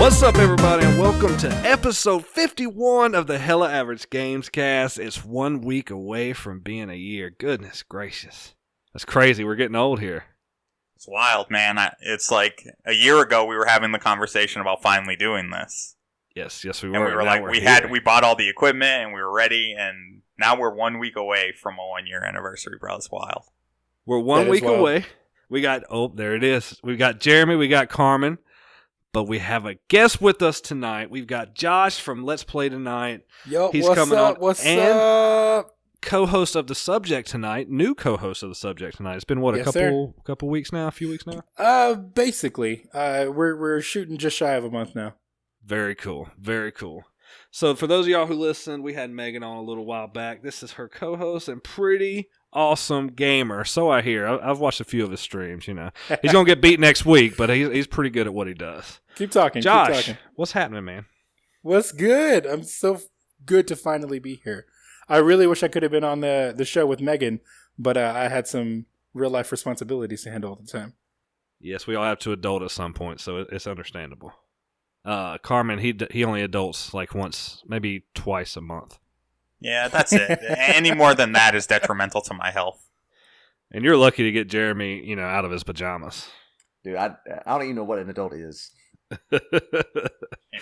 What's up, everybody, and welcome to episode 51 of the Hella Average Gamescast. It's 1 week away from being a year. Goodness gracious. That's crazy. We're getting old here. It's wild, man. It's like a year ago we were having the conversation about finally doing this. Yes, we were. And we were like, we bought all the equipment and we were ready, and now we're 1 week away from a 1 year anniversary, bro. It's wild. We're 1 week away. We got, there it is. We've got Jeremy, we got Carmen. But we have a guest with us tonight. We've got Josh from Let's Play Tonight. Yo, He's what's coming up? on. What's and up? Co-host of The Subject Tonight. New co-host of The Subject Tonight. It's been, what, Yes, a couple weeks now? A few weeks now? Basically. We're shooting just shy of a month now. Very cool. Very cool. So for those of y'all who listened, we had Megan on a little while back. This is her co-host and pretty awesome gamer. So I hear. I've watched a few of his streams, you know. He's going to get beat next week, but he's pretty good at what he does. Keep talking. Josh, keep talking. What's happening, man? What's good? I'm so good to finally be here. I really wish I could have been on the show with Megan, but I had some real-life responsibilities to handle at the time. Yes, we all have to adult at some point, so it's understandable. Carmen, he only adults like once, maybe twice a month. Yeah, that's it. Any more than that is detrimental to my health. And you're lucky to get Jeremy, you know, out of his pajamas. Dude, I don't even know what an adult is. And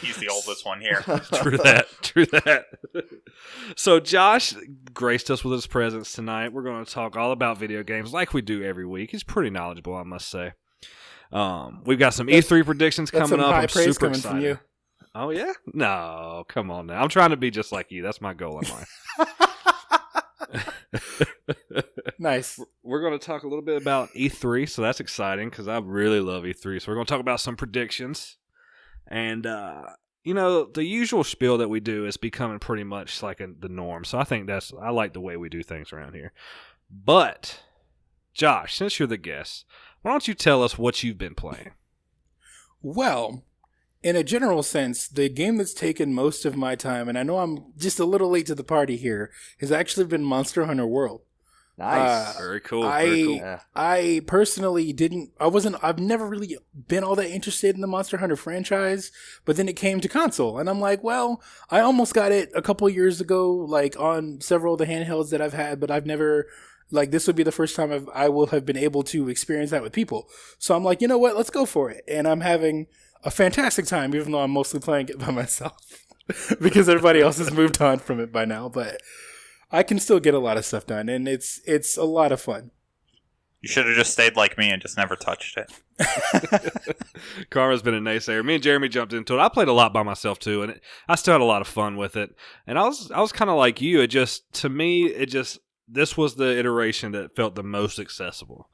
he's the oldest one here. True that. So Josh graced us with his presence tonight. We're going to talk all about video games like we do every week. He's pretty knowledgeable, I must say. We've got some E3 predictions coming up. I'm super excited. From you. Oh, yeah? No, come on now. I'm trying to be just like you. That's my goal in life. Nice. We're going to talk a little bit about E3, so that's exciting because I really love E3. So we're going to talk about some predictions. And, you know, the usual spiel that we do is becoming pretty much like the norm. So I like the way we do things around here. But, Josh, since you're the guest, why don't you tell us what you've been playing? Well, in a general sense, the game that's taken most of my time, and I know I'm just a little late to the party here, has actually been Monster Hunter World. Nice. Very cool. I personally I've never really been all that interested in the Monster Hunter franchise, but then it came to console, and I'm like, well, I almost got it a couple years ago, like on several of the handhelds that I've had, but I've never, like, this would be the first time I will have been able to experience that with people. So I'm like, you know what, let's go for it. And I'm having a fantastic time, even though I'm mostly playing it by myself because everybody else has moved on from it by now, but I can still get a lot of stuff done, and it's a lot of fun. You should have just stayed like me and just never touched it. Karma's been a naysayer. Me and Jeremy jumped into it. I played a lot by myself too, and I still had a lot of fun with it. And I was kind of like you. This was the iteration that felt the most accessible.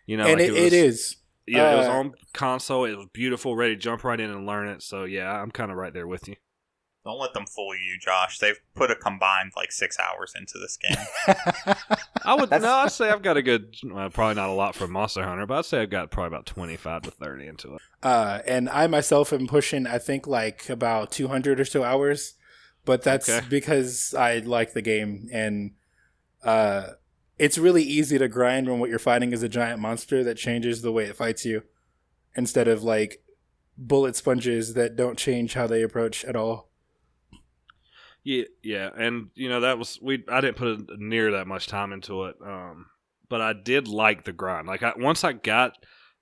You know, and like it is. Yeah, it was on console. It was beautiful, ready to jump right in and learn it. So yeah, I'm kind of right there with you. Don't let them fool you, Josh. They've put a combined like 6 hours into this game. I'd say I've got a good, probably not a lot for Monster Hunter, but I'd say I've got probably about 25 to 30 into it. And I myself am pushing, I think, like about 200 or so hours, but that's because I like the game, and it's really easy to grind when what you're fighting is a giant monster that changes the way it fights you, instead of like bullet sponges that don't change how they approach at all. Yeah, and you know I didn't put near that much time into it, but I did like the grind. Like once I got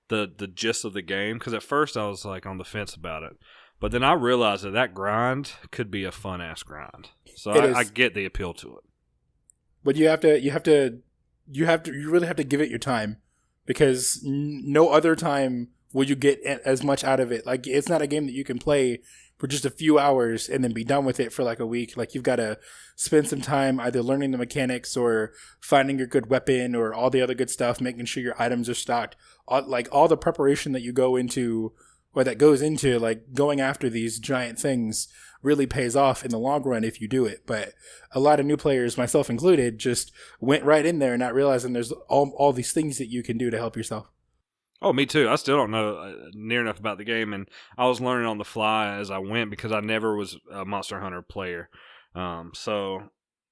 the gist of the game, because at first I was like on the fence about it, but then I realized that grind could be a fun ass grind. So I get the appeal to it. But you really have to give it your time, because no other time will you get as much out of it. Like, it's not a game that you can play for just a few hours and then be done with it for like a week. Like, you've got to spend some time either learning the mechanics or finding your good weapon or all the other good stuff, making sure your items are stocked. All the preparation that you go into, or that goes into like going after these giant things, really pays off in the long run if you do it. But a lot of new players, myself included, just went right in there not realizing there's all these things that you can do to help yourself. Oh, me too. I still don't know near enough about the game, and I was learning on the fly as I went because I never was a Monster Hunter player. So,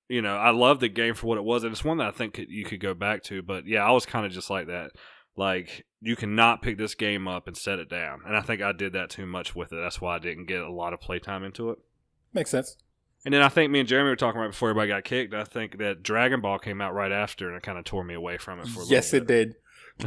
you know, I love the game for what it was, and it's one that I think you could go back to. But yeah, I was kind of just like that. Like, you cannot pick this game up and set it down. And I think I did that too much with it. That's why I didn't get a lot of playtime into it. Makes sense. And then I think me and Jeremy were talking right before everybody got kicked. I think that Dragon Ball came out right after, and it kind of tore me away from it for a little Yes, bit. it did.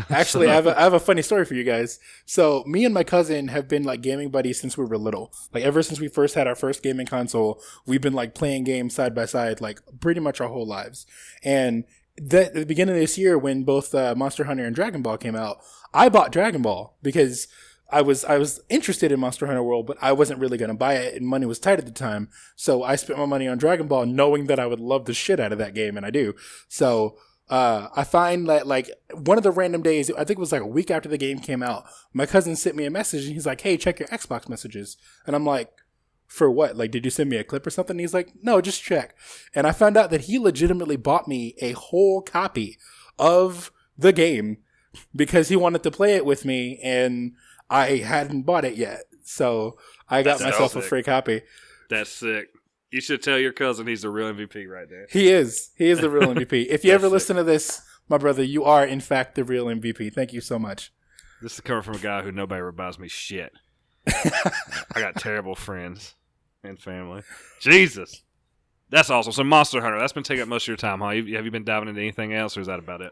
Actually, I have a funny story for you guys. So, me and my cousin have been like gaming buddies since we were little. Like ever since we first had our first gaming console, we've been like playing games side by side, like pretty much our whole lives. And at the beginning of this year, when both Monster Hunter and Dragon Ball came out, I bought Dragon Ball because I was interested in Monster Hunter World, but I wasn't really going to buy it, and money was tight at the time. So I spent my money on Dragon Ball, knowing that I would love the shit out of that game, and I do. So I find that like one of the random days, I think it was like a week after the game came out, my cousin sent me a message, and he's like, "Hey, check your Xbox messages," and I'm like, "For what? Like, did you send me a clip or something?" And he's like, "No, just check." And I found out that he legitimately bought me a whole copy of the game because he wanted to play it with me, and I hadn't bought it yet. So I got myself a free copy. That's sick. You should tell your cousin he's the real MVP right there. He is. He is the real MVP. If you ever listen to this, my brother, you are, in fact, the real MVP. Thank you so much. This is coming from a guy who nobody ever buys me shit. I got terrible friends and family. Jesus. That's awesome. So Monster Hunter, that's been taking up most of your time, huh? Have you been diving into anything else, or is that about it?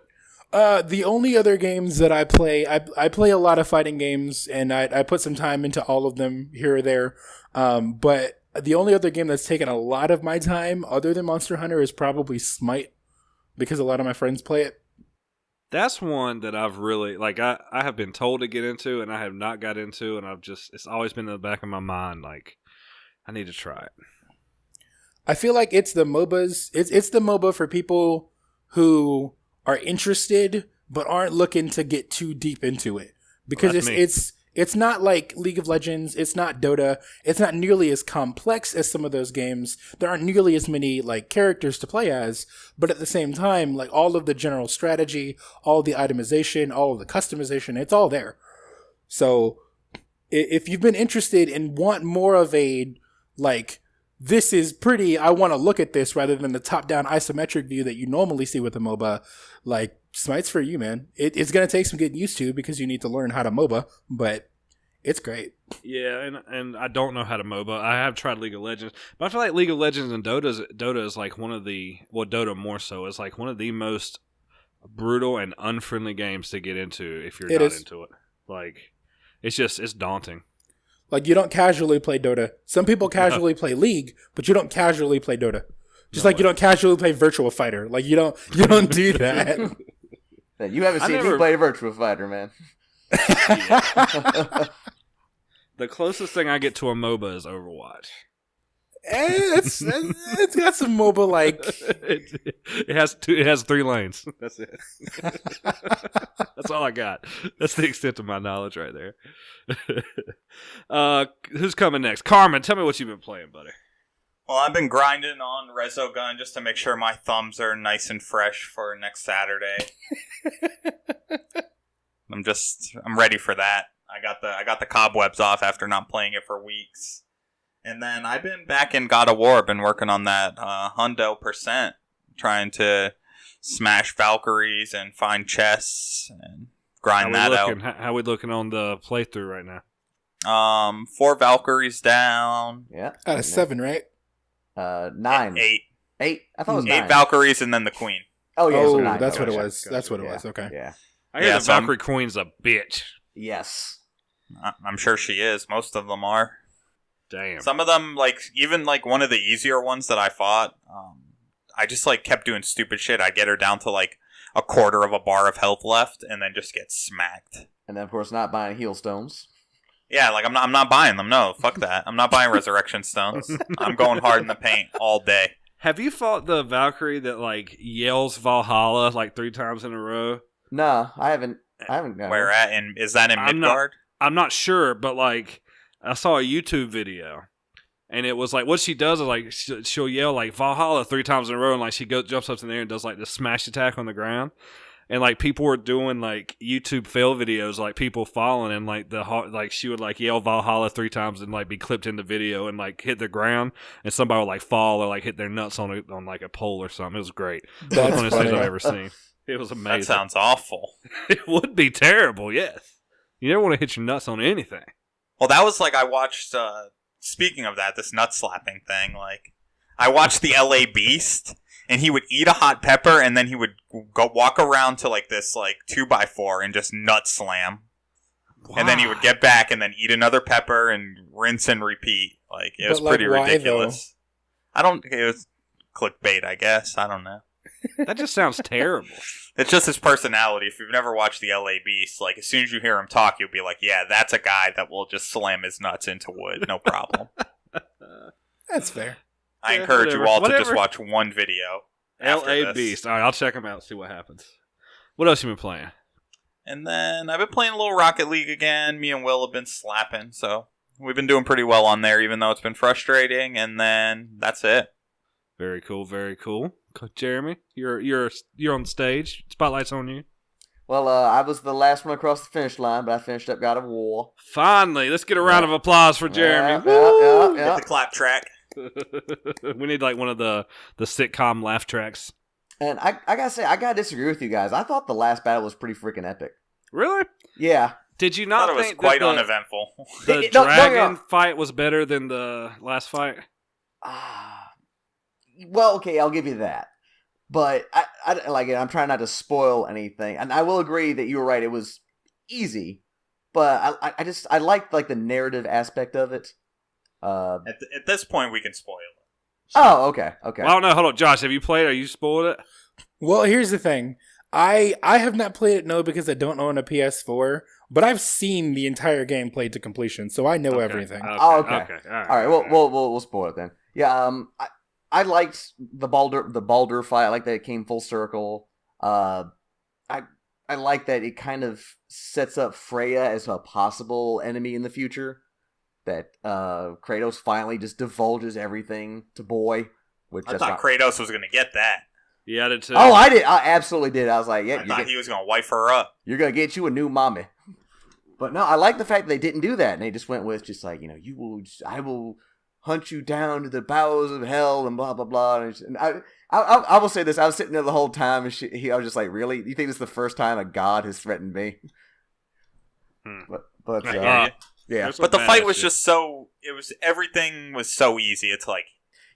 The only other games that I play, I play a lot of fighting games, and I put some time into all of them here or there. But the only other game that's taken a lot of my time, other than Monster Hunter, is probably Smite, because a lot of my friends play it. That's one that I've really, like, I have been told to get into, and I have not got into, and it's always been in the back of my mind, like, I need to try it. I feel like it's the MOBAs. It's the MOBA for people who are interested but aren't looking to get too deep into it, because it's not like League of Legends, it's not Dota, it's not nearly as complex as some of those games. There aren't nearly as many like characters to play as, but at the same time, like all of the general strategy, all the itemization, all of the customization, it's all there. So if you've been interested and want more of a like, this is pretty, I want to look at this, rather than the top-down isometric view that you normally see with a MOBA, like, Smite's for you, man. It's going to take some getting used to, because you need to learn how to MOBA, but it's great. Yeah, and I don't know how to MOBA. I have tried League of Legends, but I feel like League of Legends and Dota is like one of the, well, Dota more so, is like one of the most brutal and unfriendly games to get into if you're not into it. Like, it's daunting. Like, you don't casually play Dota. Some people casually play League, but you don't casually play Dota. Just like you don't casually play Virtua Fighter. Like, you don't do that. Man, you haven't seen me play Virtua Fighter, man. The closest thing I get to a MOBA is Overwatch. It's got some MOBA like. It has 3 lanes. That's it. That's all I got. That's the extent of my knowledge right there. Who's coming next? Carmen, tell me what you've been playing, buddy. Well, I've been grinding on Resogun just to make sure my thumbs are nice and fresh for next Saturday. I'm ready for that. I got the cobwebs off after not playing it for weeks. And then I've been back in God of War. I've been working on that hundo %, trying to smash Valkyries and find chests and grind that out. How we looking on the playthrough right now? 4 Valkyries down. Yeah. Out of 7, right? 9. 8. 8? I thought it was 9. 8 Valkyries and then the Queen. Oh, yeah. Oh, so 9. that's what it Okay. was. That's what it was. Okay. Yeah. I hear the Valkyrie Queen's a bitch. Yes. I'm sure she is. Most of them are. Damn. Some of them, like, even, like, one of the easier ones that I fought, I just, like, kept doing stupid shit. I get her down to, like, a quarter of a bar of health left, and then just get smacked. And then, of course, not buying heal stones. Yeah, like, I'm not buying them. No, fuck that. I'm not buying resurrection stones. I'm going hard in the paint all day. Have you fought the Valkyrie that, like, yells Valhalla, like, 3 times in a row? No, I haven't. Where at? And is that in Midgard? I'm not sure, but, like, I saw a YouTube video, and it was like, what she does is like she'll yell like Valhalla 3 times in a row, and like she jumps up in the air and does like the smash attack on the ground, and like people were doing like YouTube fail videos, like people falling, and like she would like yell Valhalla 3 times and like be clipped in the video and like hit the ground, and somebody would like fall or like hit their nuts on like a pole or something. It was great. One of the funniest things I've ever seen. It was amazing. That sounds awful. It would be terrible, yes. You never want to hit your nuts on anything. Well, that was like I watched, speaking of that, this nut slapping thing, like, I watched the LA Beast, and he would eat a hot pepper, and then he would go walk around to like this like 2x4 and just nut slam. Wow. And then he would get back and then eat another pepper and rinse and repeat. Like, it was pretty ridiculous. It was clickbait, I guess. I don't know. That just sounds terrible. It's just his personality. If you've never watched the LA Beast, like, as soon as you hear him talk, you'll be like, yeah, that's a guy that will just slam his nuts into wood. No problem. That's fair. I encourage you all to just watch one video. LA Beast. All right, I'll check him out and see what happens. What else you been playing? And then I've been playing a little Rocket League again. Me and Will have been slapping, so we've been doing pretty well on there, even though it's been frustrating. And then that's it. Very cool, very cool. Jeremy, you're on stage. Spotlight's on you. Well, I was the last one across the finish line, but I finished up God of War. Finally, let's get a round of applause for Jeremy. Yeah. Hit the clap track. We need like one of the sitcom laugh tracks. And I gotta say, I gotta disagree with you guys. I thought the last battle was pretty freaking epic. Really? Yeah. Did you not think it was quite uneventful? The dragon fight was better than the last fight? Well, okay, I'll give you that. But I like it. I'm trying not to spoil anything, and I will agree that you were right. It was easy, but I liked like the narrative aspect of it. At this point, we can spoil it. Oh, okay. Well, I don't know. Hold on, Josh. Have you played it? Are you spoiled it? Well, here's the thing. I have not played it, no, because I don't own a PS4, but I've seen the entire game played to completion, so I know everything. Okay. All right. We'll spoil it then. Yeah. I liked the Baldur fight. I like that it came full circle. I like that it kind of sets up Freya as a possible enemy in the future. That Kratos finally just divulges everything to Boy. Which I thought Kratos was going to get that. Yeah, I did too. Oh, I did. I absolutely did. I was like, yeah. I thought he was going to wife her up. You're going to get you a new mommy. But no, I like the fact that they didn't do that. And they just went with just like, I will hunt you down to the bowels of hell and blah, blah, blah. And I will say this. I was sitting there the whole time and I was just like, really? You think this is the first time a god has threatened me? But yeah. But the fight was just everything was so easy. It's like,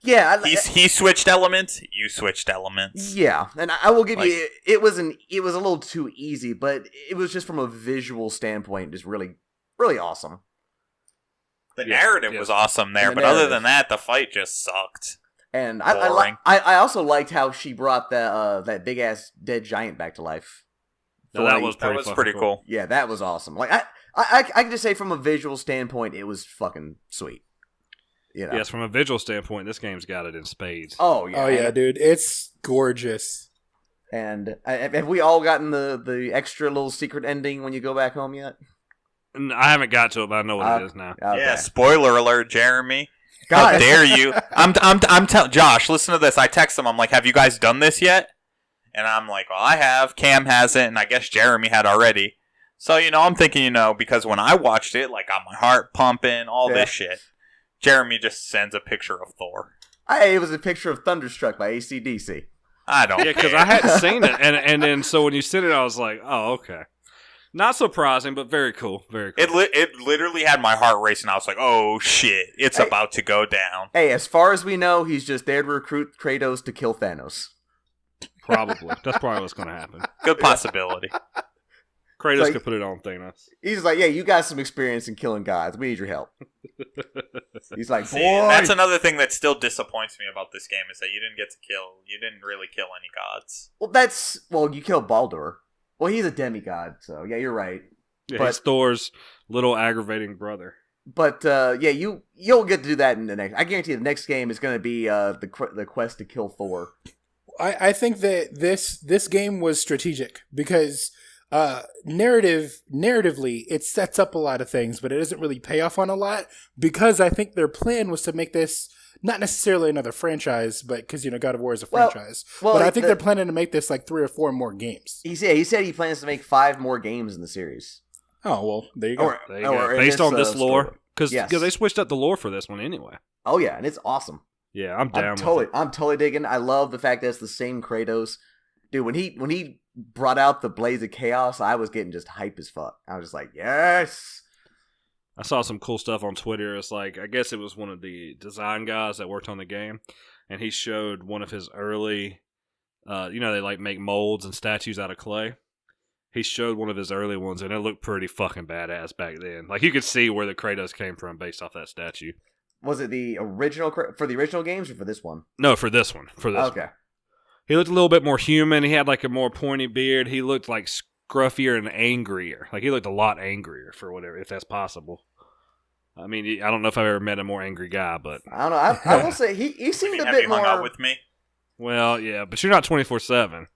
yeah, he switched elements, you switched elements. Yeah, and I will give you, it was a little too easy, but it was just from a visual standpoint, just really, really awesome. The narrative was awesome there, but other than that, the fight just sucked. And I also liked how she brought that big ass dead giant back to life. No, that was pretty cool. Yeah, that was awesome. Like I can just say from a visual standpoint, it was fucking sweet. Yes, from a visual standpoint, this game's got it in spades. Oh yeah, dude, it's gorgeous. And have we all gotten the extra little secret ending when you go back home yet? I haven't got to it, but I know what it is now. Okay. Yeah, spoiler alert, Jeremy. God. How dare you? I'm telling Josh, listen to this. I text him. I'm like, have you guys done this yet? And I'm like, well, I have. Cam hasn't, and I guess Jeremy had already. So, I'm thinking, because when I watched it, like, got my heart pumping, all this shit. Jeremy just sends a picture of Thor. It was a picture of Thunderstruck by AC/DC. I don't care. Yeah, because I hadn't seen it. And then, so when you said it, I was like, oh, okay. Not surprising, but very cool. Very cool. It literally had my heart racing. I was like, oh, shit. It's about to go down. Hey, as far as we know, he's just there to recruit Kratos to kill Thanos. Probably. That's probably what's going to happen. Good possibility. Kratos could put it on Thanos. He's like, yeah, you got some experience in killing gods. We need your help. He's like, boy. That's another thing that still disappoints me about this game is that you didn't really kill any gods. Well, you killed Baldur. Well, he's a demigod, so yeah, you're right. Yeah, he's Thor's little aggravating brother. But you'll get to do that in the next. I guarantee the next game is going to be the quest to kill Thor. I think that this game was strategic because narratively it sets up a lot of things, but it doesn't really pay off on a lot because I think their plan was to make this not necessarily another franchise, but because God of War is a franchise. But I think they're planning to make this like 3 or 4 more games. He said he plans to make 5 more games in the series. Oh well, there you go. Based on this lore, because yes. they switched up the lore for this one anyway. Oh yeah, and it's awesome. Yeah, I'm down. I'm totally digging. I love the fact that it's the same Kratos. Dude, when he brought out the Blaze of Chaos, I was getting just hype as fuck. I was just like, yes. I saw some cool stuff on Twitter. It's like, I guess it was one of the design guys that worked on the game, and he showed one of his early, they like make molds and statues out of clay. He showed one of his early ones, and it looked pretty fucking badass back then. Like, you could see where the Kratos came from based off that statue. Was it the original for the original games or for this one? No, for this one. Okay. One. He looked a little bit more human. He had like a more pointy beard. He looked like scruffier and angrier. Like, he looked a lot angrier for whatever, if that's possible. I mean, I don't know if I've ever met a more angry guy, but I don't know. I will say he seemed a have bit you hung more. out with me? well, yeah, but you're not 24/7.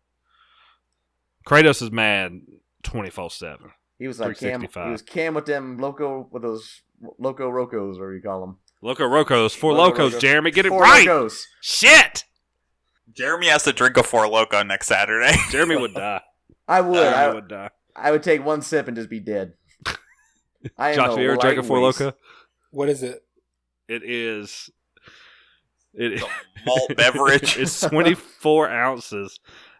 Kratos is mad 24/7. He was like Cam. He 365. was Cam with those Loco Rocos, whatever you call them. Loco Rocos, Four Loco Locos, Rocos. Jeremy, get it Four right. Locos. Shit, Jeremy has to drink a Four Loko next Saturday. Jeremy would die. I would. Jeremy would die. I would take one sip and just be dead. I am Josh, have you ever drank a Four lightweight. Loco? What is it? It is. Malt beverage. It's 24 ounces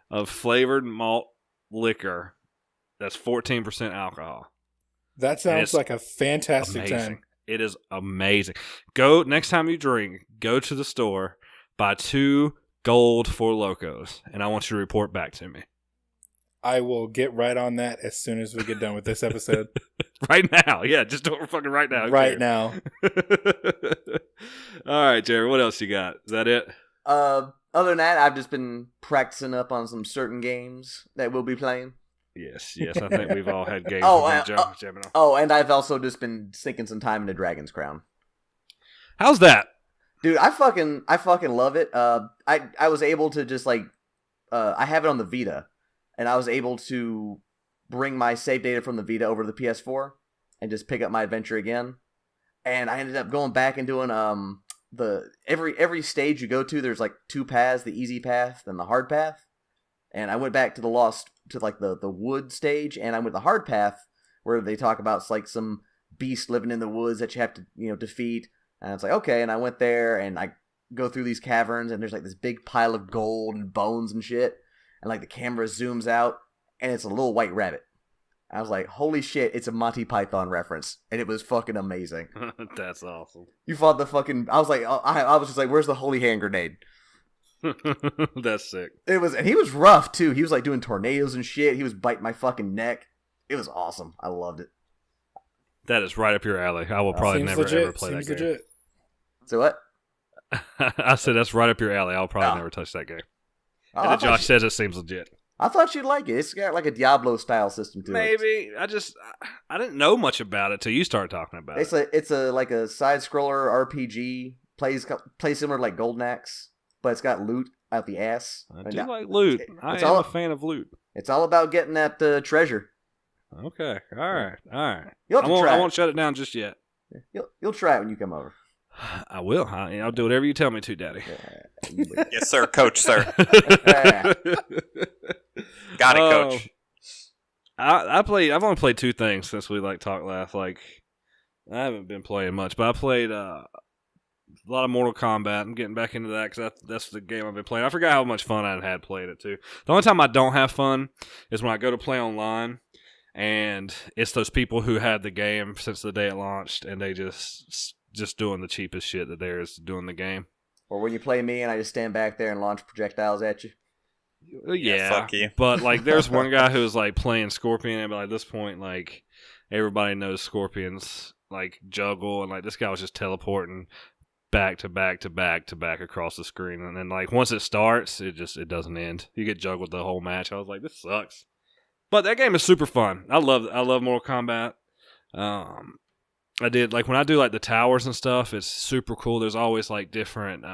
of flavored malt liquor. That's 14% alcohol. That it's sounds like a fantastic Amazing. time. It is amazing. Go next time you drink. Go to the store, buy 2 gold Four Locos, and I want you to report back to me. I will get right on that as soon as we get done with this episode. Right now, yeah, just do it fucking right now. Who Right cares? now. All right, Jerry, what else you got? Is that it? Other than that, I've just been practicing up on some certain games that we'll be playing. Yes. I think we've all had games. Oh, we've been jamming on. Oh, and I've also just been sinking some time into Dragon's Crown. How's that? Dude, I fucking love it. I was able to just like, I have it on the Vita, and I was able to bring my save data from the Vita over to the PS4 and just pick up my adventure again. And I ended up going back and doing every stage you go to, there's like 2 paths, the easy path and the hard path. And I went back to the wood stage, and I went the hard path where they talk about it's like some beast living in the woods that you have to defeat. And it's like, okay, and I went there and I go through these caverns, and there's like this big pile of gold and bones and shit, and like the camera zooms out and it's a little white rabbit. I was like, holy shit, it's a Monty Python reference, and it was fucking amazing. That's awesome. You fought the fucking, I was like, I was just like, where's the holy hand grenade? That's sick. And he was rough too. He was like doing tornadoes and shit. He was biting my fucking neck. It was awesome. I loved it. That is right up your alley. I will probably Seems never legit. ever play Seems that game. legit. So what? I said that's right up your alley. I'll probably Oh. never touch that game. Oh, And I then Josh thought says it seems legit. I thought you'd like it. It's got like a Diablo style system to it. Maybe. I didn't know much about it till you started talking about it. It's like a side scroller RPG. Plays similar to like Golden Axe, but it's got loot out the ass. I And do now- like loot. I it's am all- a fan of loot. It's all about getting that treasure. Okay. All right. You'll have to try I it. won't shut it down just yet. You'll try it when you come over. I will. I'll do whatever you tell me to, Daddy. Yes, sir, coach, sir. Yeah. Got it, coach. I've only played 2 things since we talked last. I haven't been playing much, but I played a lot of Mortal Kombat. I'm getting back into that because that's the game I've been playing. I forgot how much fun I had playing it too. The only time I don't have fun is when I go to play online, and it's those people who had the game since the day it launched, and they just doing the cheapest shit that there is doing the game. Or when you play me and I just stand back there and launch projectiles at you. Yeah, fuck you. But there's one guy who's playing Scorpion, and at this point, everybody knows Scorpions juggle, and this guy was just teleporting back to back to back to back across the screen, and then once it starts, it doesn't end. You get juggled the whole match. I was like, this sucks. But that game is super fun. I love Mortal Kombat. I did when I do the towers and stuff. It's super cool. There's always different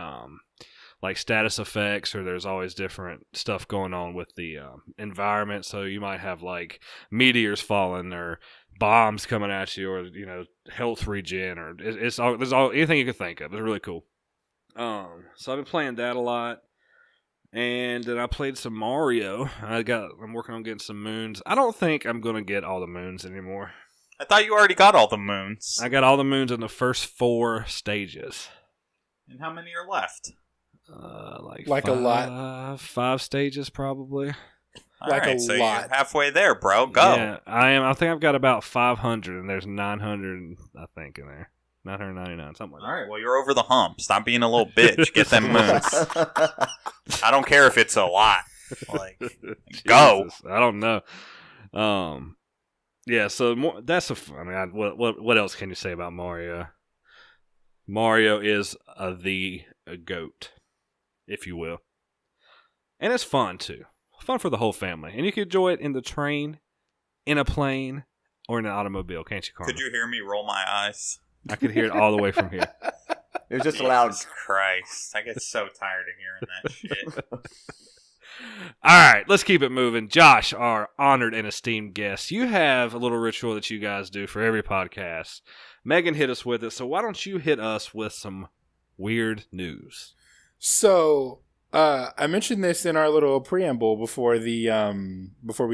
status effects, or there's always different stuff going on with the environment. So you might have meteors falling, or bombs coming at you, or health regen, or there's all anything you can think of. It's really cool. So I've been playing that a lot. And then I played some Mario. I'm working on getting some moons. I don't think I'm gonna get all the moons anymore. I thought you already got all the moons. I got all the moons in the first 4 stages. And how many are left? Like a lot. 5 stages probably. Like a so lot. you're halfway there, bro. Go. Yeah, I am. I think I've got about 500, and there's 900, I think, in there. 999, something like that. All right, well, you're over the hump. Stop being a little bitch. Get them moons. I don't care if it's a lot. Like, go. Jesus, I don't know. Yeah, so that's I mean, what else can you say about Mario? Mario is the GOAT, if you will. And it's fun, too. Fun for the whole family. And you can enjoy it in the train, in a plane, or in an automobile, can't you, Carmen? Could you hear me roll my eyes? I could hear it all the way from here. It was just loud. Jesus Christ. I get so tired of hearing that shit. All right, let's keep it moving. Josh, our honored and esteemed guest, you have a little ritual that you guys do for every podcast. Megan hit us with it, so why don't you hit us with some weird news? So, I mentioned this in our little preamble before we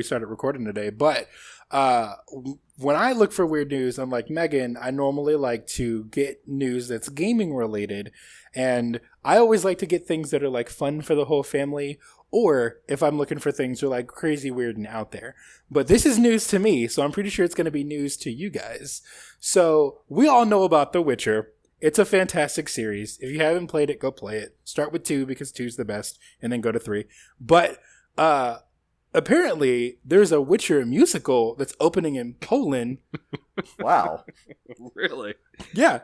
started recording today, but when I look for weird news, unlike Megan, I normally like to get news that's gaming related, and I always like to get things that are like fun for the whole family, or if I'm looking for things that are like crazy, weird, and out there. But this is news to me, so I'm pretty sure it's going to be news to you guys. So we all know about The Witcher. It's a fantastic series. If you haven't played it, go play it. Start with 2 because 2's the best, and then go to 3. But apparently, there's a Witcher musical that's opening in Poland. Wow. Really? Yeah.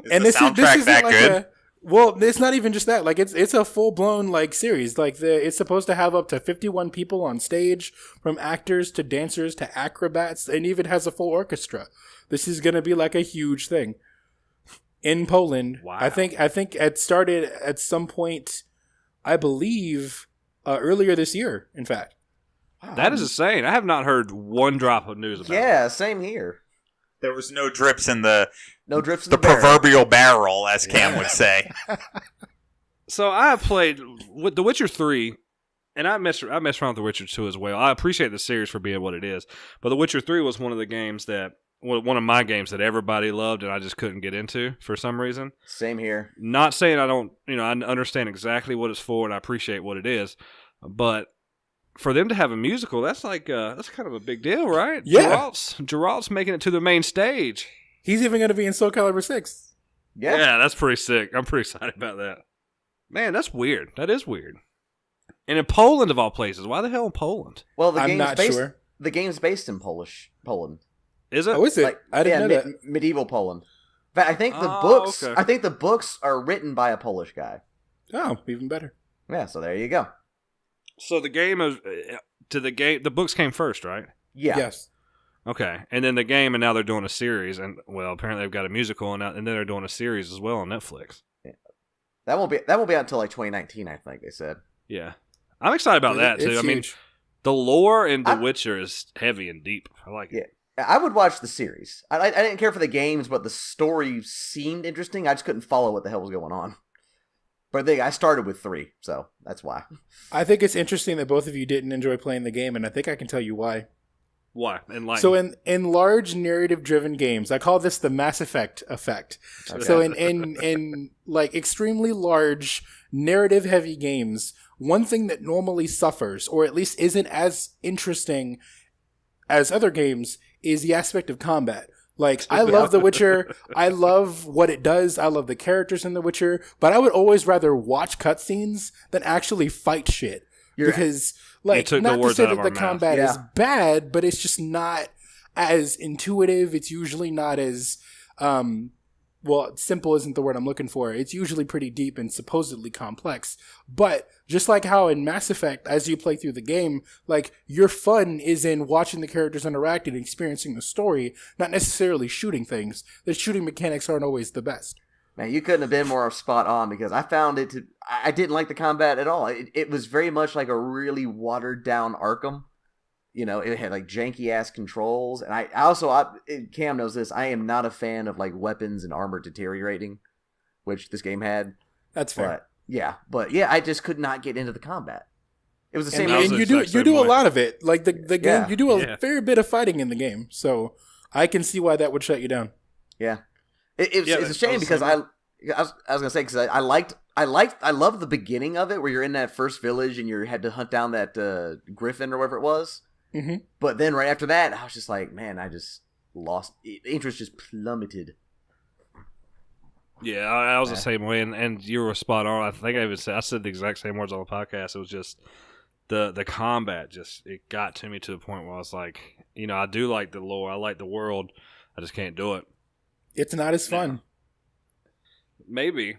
Is the soundtrack isn't that like good? Well, it's not even just that. Like it's a full blown like series. Like it's supposed to have up to 51 people on stage, from actors to dancers to acrobats, and even has a full orchestra. This is gonna be like a huge thing in Poland. Wow. I think it started at some point, I believe, earlier this year. In fact, That is insane. I have not heard one drop of news about it. Yeah, same here. There was no drips in the barrel. proverbial barrel, as Cam would say. So I have played with The Witcher 3, and I messed around with The Witcher 2 as well. I appreciate the series for being what it is, but The Witcher 3 was one of my games that everybody loved, and I just couldn't get into for some reason. Same here. Not saying I don't, I understand exactly what it's for, and I appreciate what it is, but for them to have a musical, that's like that's kind of a big deal, right? Yeah. Geralt's making it to the main stage. he's even going to be in Soul Calibur 6. Yeah. That's pretty sick. I'm pretty excited about that. Man, that's weird. That is weird. And in Poland, of all places, why the hell in Poland? Well, I'm not sure. The game's based in Poland. Is it? Oh, is it? Like, I didn't know that. Medieval Poland. But I think the Oh, books. okay. I think the books are written by a Polish guy. Oh, even better. Yeah, so there you go. So the game is the books came first, right? Yeah. Yes. Okay, and then the game, and now they're doing a series, and well, apparently they've got a musical, and then they're doing a series as well on Netflix. That won't be out until like 2019, I think they said. Yeah, I'm excited about that too. It's I mean, huge. the lore in The Witcher is heavy and deep. I like it. I would watch the series. I didn't care for the games, but the story seemed interesting. I just couldn't follow what the hell was going on. But I started with 3, so that's why. I think it's interesting that both of you didn't enjoy playing the game, and I think I can tell you why. Why? Enlighten. So in large narrative-driven games, I call this the Mass Effect effect. Okay. So in like extremely large narrative-heavy games, one thing that normally suffers, or at least isn't as interesting as other games, is the aspect of combat. Like, I love The Witcher. I love what it does. I love the characters in The Witcher. But I would always rather watch cutscenes than actually fight shit. Because, like, took the not to words say out of that our the mouth. combat is Yeah. bad, but it's just not as intuitive. It's usually not as, well, simple isn't the word I'm looking for. It's usually pretty deep and supposedly complex. But just like how in Mass Effect, as you play through the game, like, your fun is in watching the characters interact and experiencing the story, not necessarily shooting things. The shooting mechanics aren't always the best. Man, you couldn't have been more spot on, because I found it I didn't like the combat at all. It was very much like a really watered down Arkham. You know, it had like janky ass controls, and I Cam knows this. I am not a fan of like weapons and armor deteriorating, which this game had. That's fair. But I just could not get into the combat. It was the same. I was And the you do exact same a way. lot of it. Like the game, Yeah. you do a Yeah. fair bit of fighting in the game. So I can see why that would shut you down. Yeah, it's a shame because I was gonna say, because I liked I love the beginning of it where you're in that first village and you had to hunt down that griffin or whatever it was. Mm-hmm. But then right after that, I was just like, man, I just lost interest, just plummeted. Yeah, I was the same way, and you were spot on. I think I said the exact same words on the podcast. It was just the combat. Just it got to me to the point where I was like, I do like the lore, I like the world, I just can't do it. It's not as fun. Maybe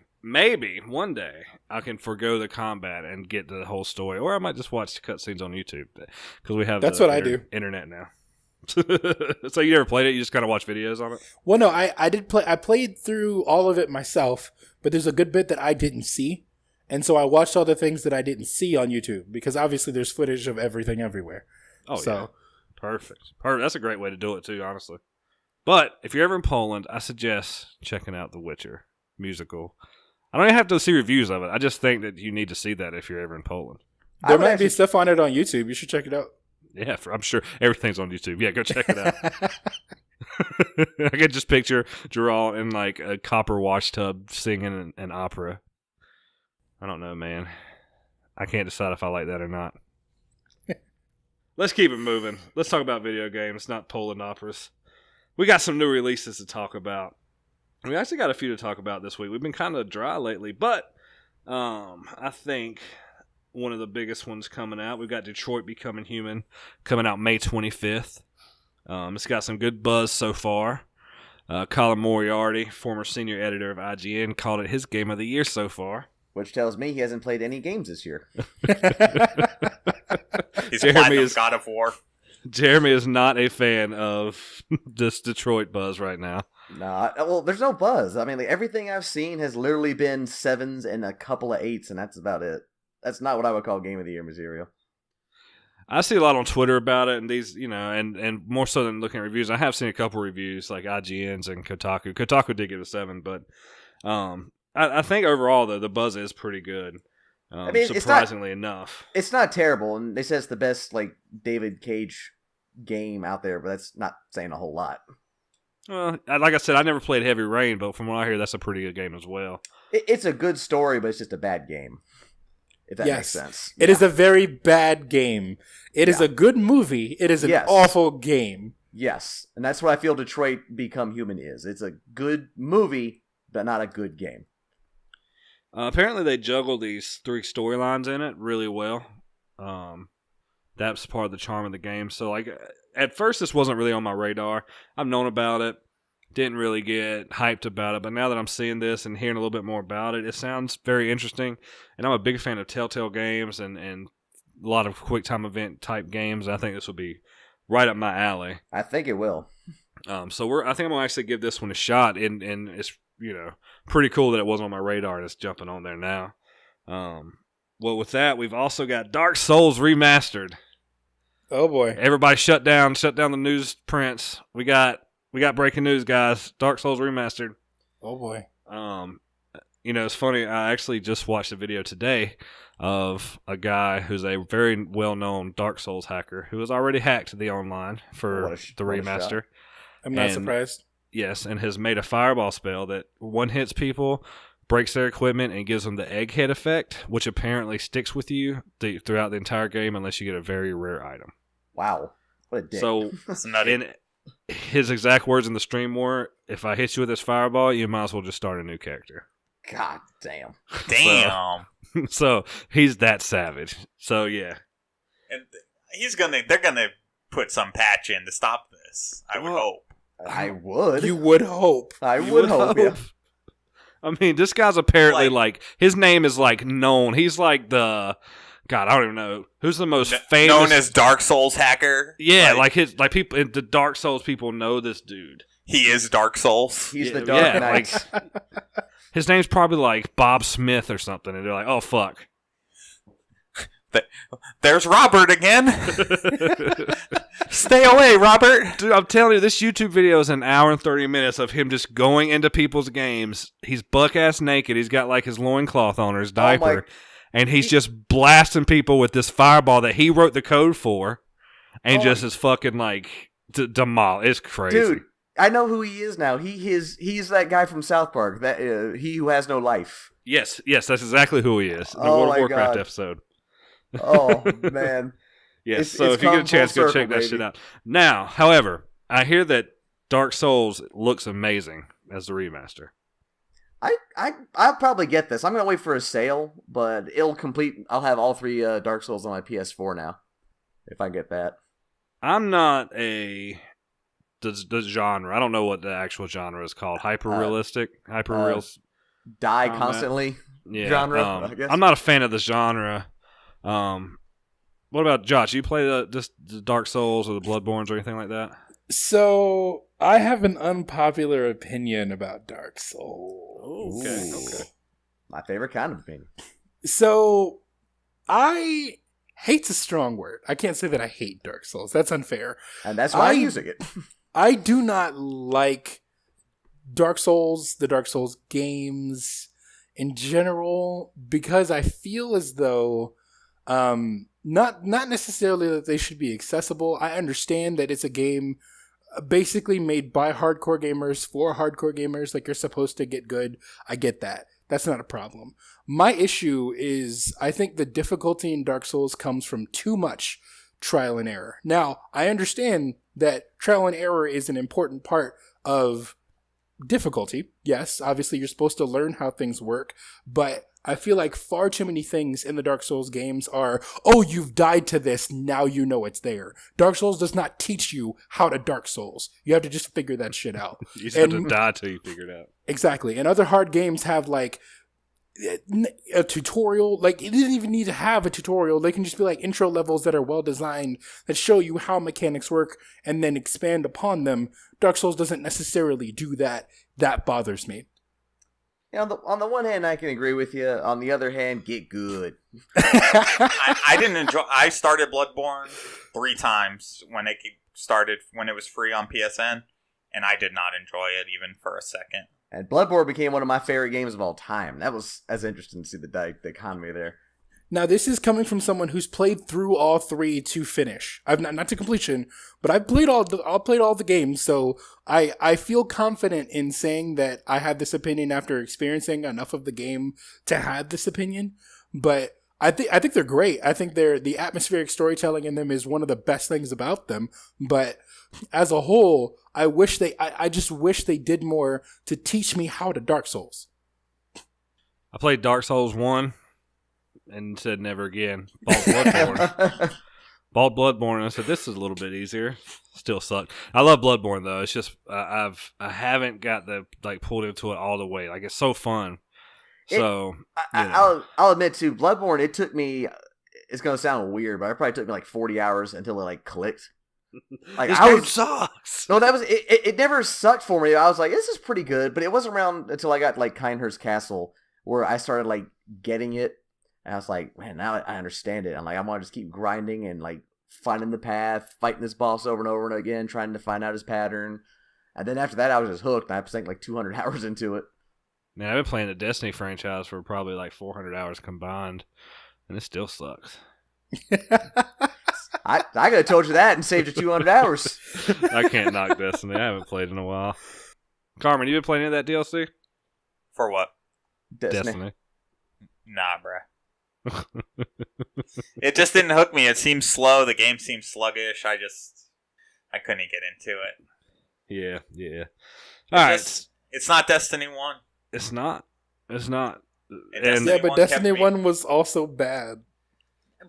one day I can forgo the combat and get the whole story, or I might just watch the cutscenes on YouTube because we have that's what I do. Internet now. So you never played it? You just kind of watch videos on it? Well, no, I did play. I played through all of it myself, but there's a good bit that I didn't see, and so I watched all the things that I didn't see on YouTube because obviously there's footage of everything everywhere. Oh, yeah. Perfect. That's a great way to do it too, honestly. But if you're ever in Poland, I suggest checking out The Witcher musical. I don't even have to see reviews of it. I just think that you need to see that if you're ever in Poland. There might be stuff on it on YouTube. You should check it out. Yeah, I'm sure everything's on YouTube. Yeah, go check it out. I can just picture Geralt in like a copper wash tub singing an opera. I don't know, man. I can't decide if I like that or not. Let's keep it moving. Let's talk about video games, not Poland operas. We got some new releases to talk about. We actually got a few to talk about this week. We've been kind of dry lately, but I think one of the biggest ones coming out, we've got Detroit Becoming Human coming out May 25th. It's got some good buzz so far. Colin Moriarty, former senior editor of IGN, called it his game of the year so far. Which tells me he hasn't played any games this year. He's platinum God of War. Jeremy is not a fan of this Detroit buzz right now. Nah, well, there's no buzz. I mean, like, everything I've seen has literally been 7s and a couple of 8s, and that's about it. That's not what I would call game of the year material. I see a lot on Twitter about it, and these, and more so than looking at reviews. I have seen a couple reviews like IGN's and Kotaku. Kotaku did give it a 7, but I think overall though the buzz is pretty good. I mean, surprisingly enough, it's not terrible, and they say it's the best like David Cage game out there, but that's not saying a whole lot. Well, like I said, I never played Heavy Rain, but from what I hear, that's a pretty good game as well. It's a good story, but it's just a bad game. If that makes sense. It is a very bad game. It is a good movie. It is an awful game. Yes, and that's what I feel Detroit Become Human is. It's a good movie, but not a good game. Apparently, they juggle these 3 storylines in it really well. That's part of the charm of the game. So, like, at first, this wasn't really on my radar. I've known about it. Didn't really get hyped about it, but now that I'm seeing this and hearing a little bit more about it, it sounds very interesting. And I'm a big fan of Telltale games and a lot of quick time event type games. I think this will be right up my alley. I think it will. I think I'm gonna actually give this one a shot, and it's pretty cool that it wasn't on my radar and it's jumping on there now. Well, with that, we've also got Dark Souls Remastered. Oh boy! Everybody shut down the newsprints. We got breaking news, guys. Dark Souls Remastered. Oh boy. It's funny. I actually just watched a video today of a guy who's a very well-known Dark Souls hacker who has already hacked the online for the remaster. I'm not surprised. Yes, and has made a fireball spell that one-hits people, breaks their equipment, and gives them the egghead effect, which apparently sticks with you throughout the entire game unless you get a very rare item. Wow. What a dick. So, his exact words in the stream were, if I hit you with this fireball, you might as well just start a new character. God damn. Damn. So he's that savage. So yeah. And they're gonna put some patch in to stop this. I would hope. I would. You would hope. I would hope. Yeah. I mean, this guy's apparently like his name is like known. He's like the God, I don't even know who's the most famous known as Dark Souls hacker. Yeah, like people the Dark Souls people know this dude. He is Dark Souls. He's the Dark Knight. Like, his name's probably like Bob Smith or something, and they're like, "Oh fuck." There's Robert again. Stay away, Robert. Dude, I'm telling you, this YouTube video is an hour and 30 minutes of him just going into people's games. He's buck-ass naked. He's got like his loincloth on or his diaper. And he's just blasting people with this fireball that he wrote the code for. And just is fucking like demol. It's crazy. Dude, I know who he is now. He's that guy from South Park. That he who has no life. Yes, that's exactly who he is. The Oh World my of Warcraft God. episode. Oh man. Yes, It's so if you get a come chance, full go circle, check that baby. shit out. Now, however, I hear that Dark Souls looks amazing as the remaster. I'll probably get this. I'm gonna wait for a sale, but I'll have all 3 Dark Souls on my PS4 now, if I get that. I'm not the genre. I don't know what the actual genre is called. Hyper-realistic? Hyper-real? Die Combat. constantly Yeah. genre, I guess. I'm not a fan of the genre. What about Josh? You play the Dark Souls or the Bloodborns or anything like that? So I have an unpopular opinion about Dark Souls. Okay. My favorite kind of opinion. So hate's a strong word. I can't say that I hate Dark Souls. That's unfair. And that's why I'm using it. I do not like Dark Souls, the Dark Souls games in general, because I feel as though not necessarily that they should be accessible. I understand that it's a game basically made by hardcore gamers for hardcore gamers. Like, you're supposed to get good. I get that. That's not a problem. My issue is I think the difficulty in Dark Souls comes from too much trial and error. Now, I understand that trial and error is an important part of difficulty. Yes, obviously you're supposed to learn how things work, but I feel like far too many things in the Dark Souls games are, oh, you've died to this, now you know it's there. Dark Souls does not teach you how to Dark Souls. You have to just figure that shit out. You just have to die till you figure it out. Exactly. And other hard games have like a tutorial. Like, it doesn't even need to have a tutorial. They can just be like intro levels that are well designed that show you how mechanics work and then expand upon them. Dark Souls doesn't necessarily do that. That bothers me. You know, on the one hand, I can agree with you. On the other hand, get good. I didn't enjoy. I started Bloodborne 3 times when it was free on PSN, and I did not enjoy it even for a second. And Bloodborne became one of my favorite games of all time. That was as interesting to see the economy there. Now, this is coming from someone who's played through all 3 to finish. I've not to completion, but I've played all the games, so I feel confident in saying that I have this opinion after experiencing enough of the game to have this opinion. But I think they're great. I think the atmospheric storytelling in them is one of the best things about them. But as a whole, I just wish they did more to teach me how to Dark Souls. I played Dark Souls 1 and said never again. Bought Bloodborne. Bought Bloodborne and I said this is a little bit easier. Still sucked. I love Bloodborne though. It's just I haven't got pulled into it all the way. Like, it's so fun. So I'll admit too, Bloodborne. It took me. It's gonna sound weird, but it probably took me like 40 hours until it clicked. Like, this game sucks. No, that was it. It never sucked for me. I was like, this is pretty good, but it wasn't around until I got Kinehurst Castle, where I started getting it. And I was like, man, now I understand it. I'm like, I want to just keep grinding and finding the path, fighting this boss over and over and again, trying to find out his pattern. And then after that, I was just hooked. And I sank 200 hours into it. Man, I've been playing the Destiny franchise for probably 400 hours combined, and it still sucks. I could have told you that and saved you 200 hours. I can't knock Destiny. I haven't played in a while. Carmen, you been playing any of that DLC? For what? Destiny. Nah, bruh. It just didn't hook me. It seemed slow. The game seemed sluggish. I couldn't get into it. Yeah. All right. It's not Destiny 1. It's not. But Destiny 1 was also bad.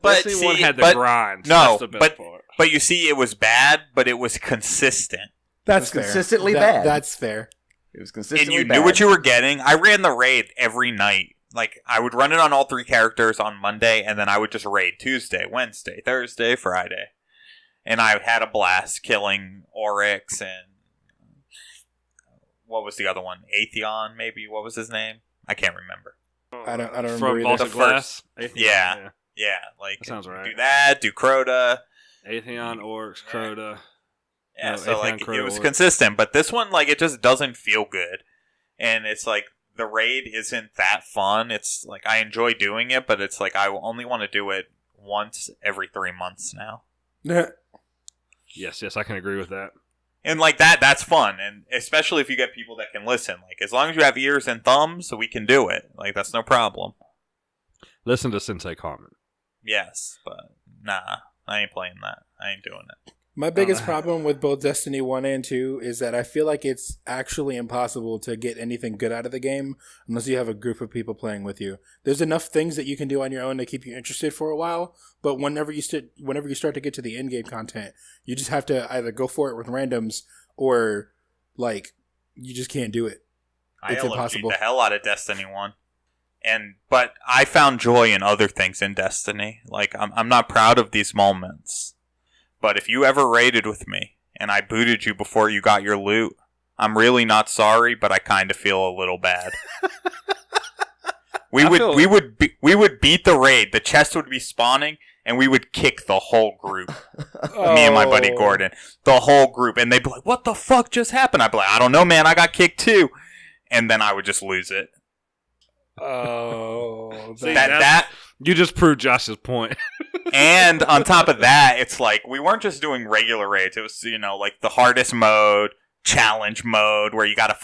But Destiny 1 had the grind. So that's the best part. But you see, it was bad, but it was consistent. That's fair. Consistently bad. That's fair. It was consistently bad. And you bad. knew what you were getting. I ran the raid every night. I would run it on all 3 characters on Monday, and then I would just raid Tuesday, Wednesday, Thursday, Friday. And I had a blast killing Oryx and... what was the other one? Atheon, maybe? What was his name? I can't remember. I don't remember. From Vault of Glass? Yeah. That sounds right. Do that, do Crota. Atheon, Oryx, Crota. Yeah, No, so Atheon, Crota, it was Oryx. consistent, but this one, it just doesn't feel good. And it's the raid isn't that fun. It's I enjoy doing it, but it's I only want to do it once every 3 months now. Yes, I can agree with that. And like that's fun, and especially if you get people that can listen. Like as long as you have ears and thumbs, we can do it. Like that's no problem. Listen to Sensei Carmen. Yes, but nah, I ain't playing that. I ain't doing it. My biggest problem with both Destiny 1 and 2 is that I feel like it's actually impossible to get anything good out of the game unless you have a group of people playing with you. There's enough things that you can do on your own to keep you interested for a while, but whenever you start to get to the in-game content, you just have to either go for it with randoms or, like, you just can't do it. It's impossible. I LOG'd the hell out of Destiny 1. But I found joy in other things in Destiny. Like, I'm not proud of these moments. But if you ever raided with me and I booted you before you got your loot, I'm really not sorry, but I kind of feel a little bad. We would beat the raid. The chest would be spawning, and we would kick the whole group. Me and my buddy Gordon, the whole group, and they'd be like, "What the fuck just happened?" I'd be like, "I don't know, man. I got kicked too," and then I would just lose it. Oh, See, that you just proved Josh's point. And on top of that, it's like we weren't just doing regular raids. It was, like the hardest mode, challenge mode, where you gotta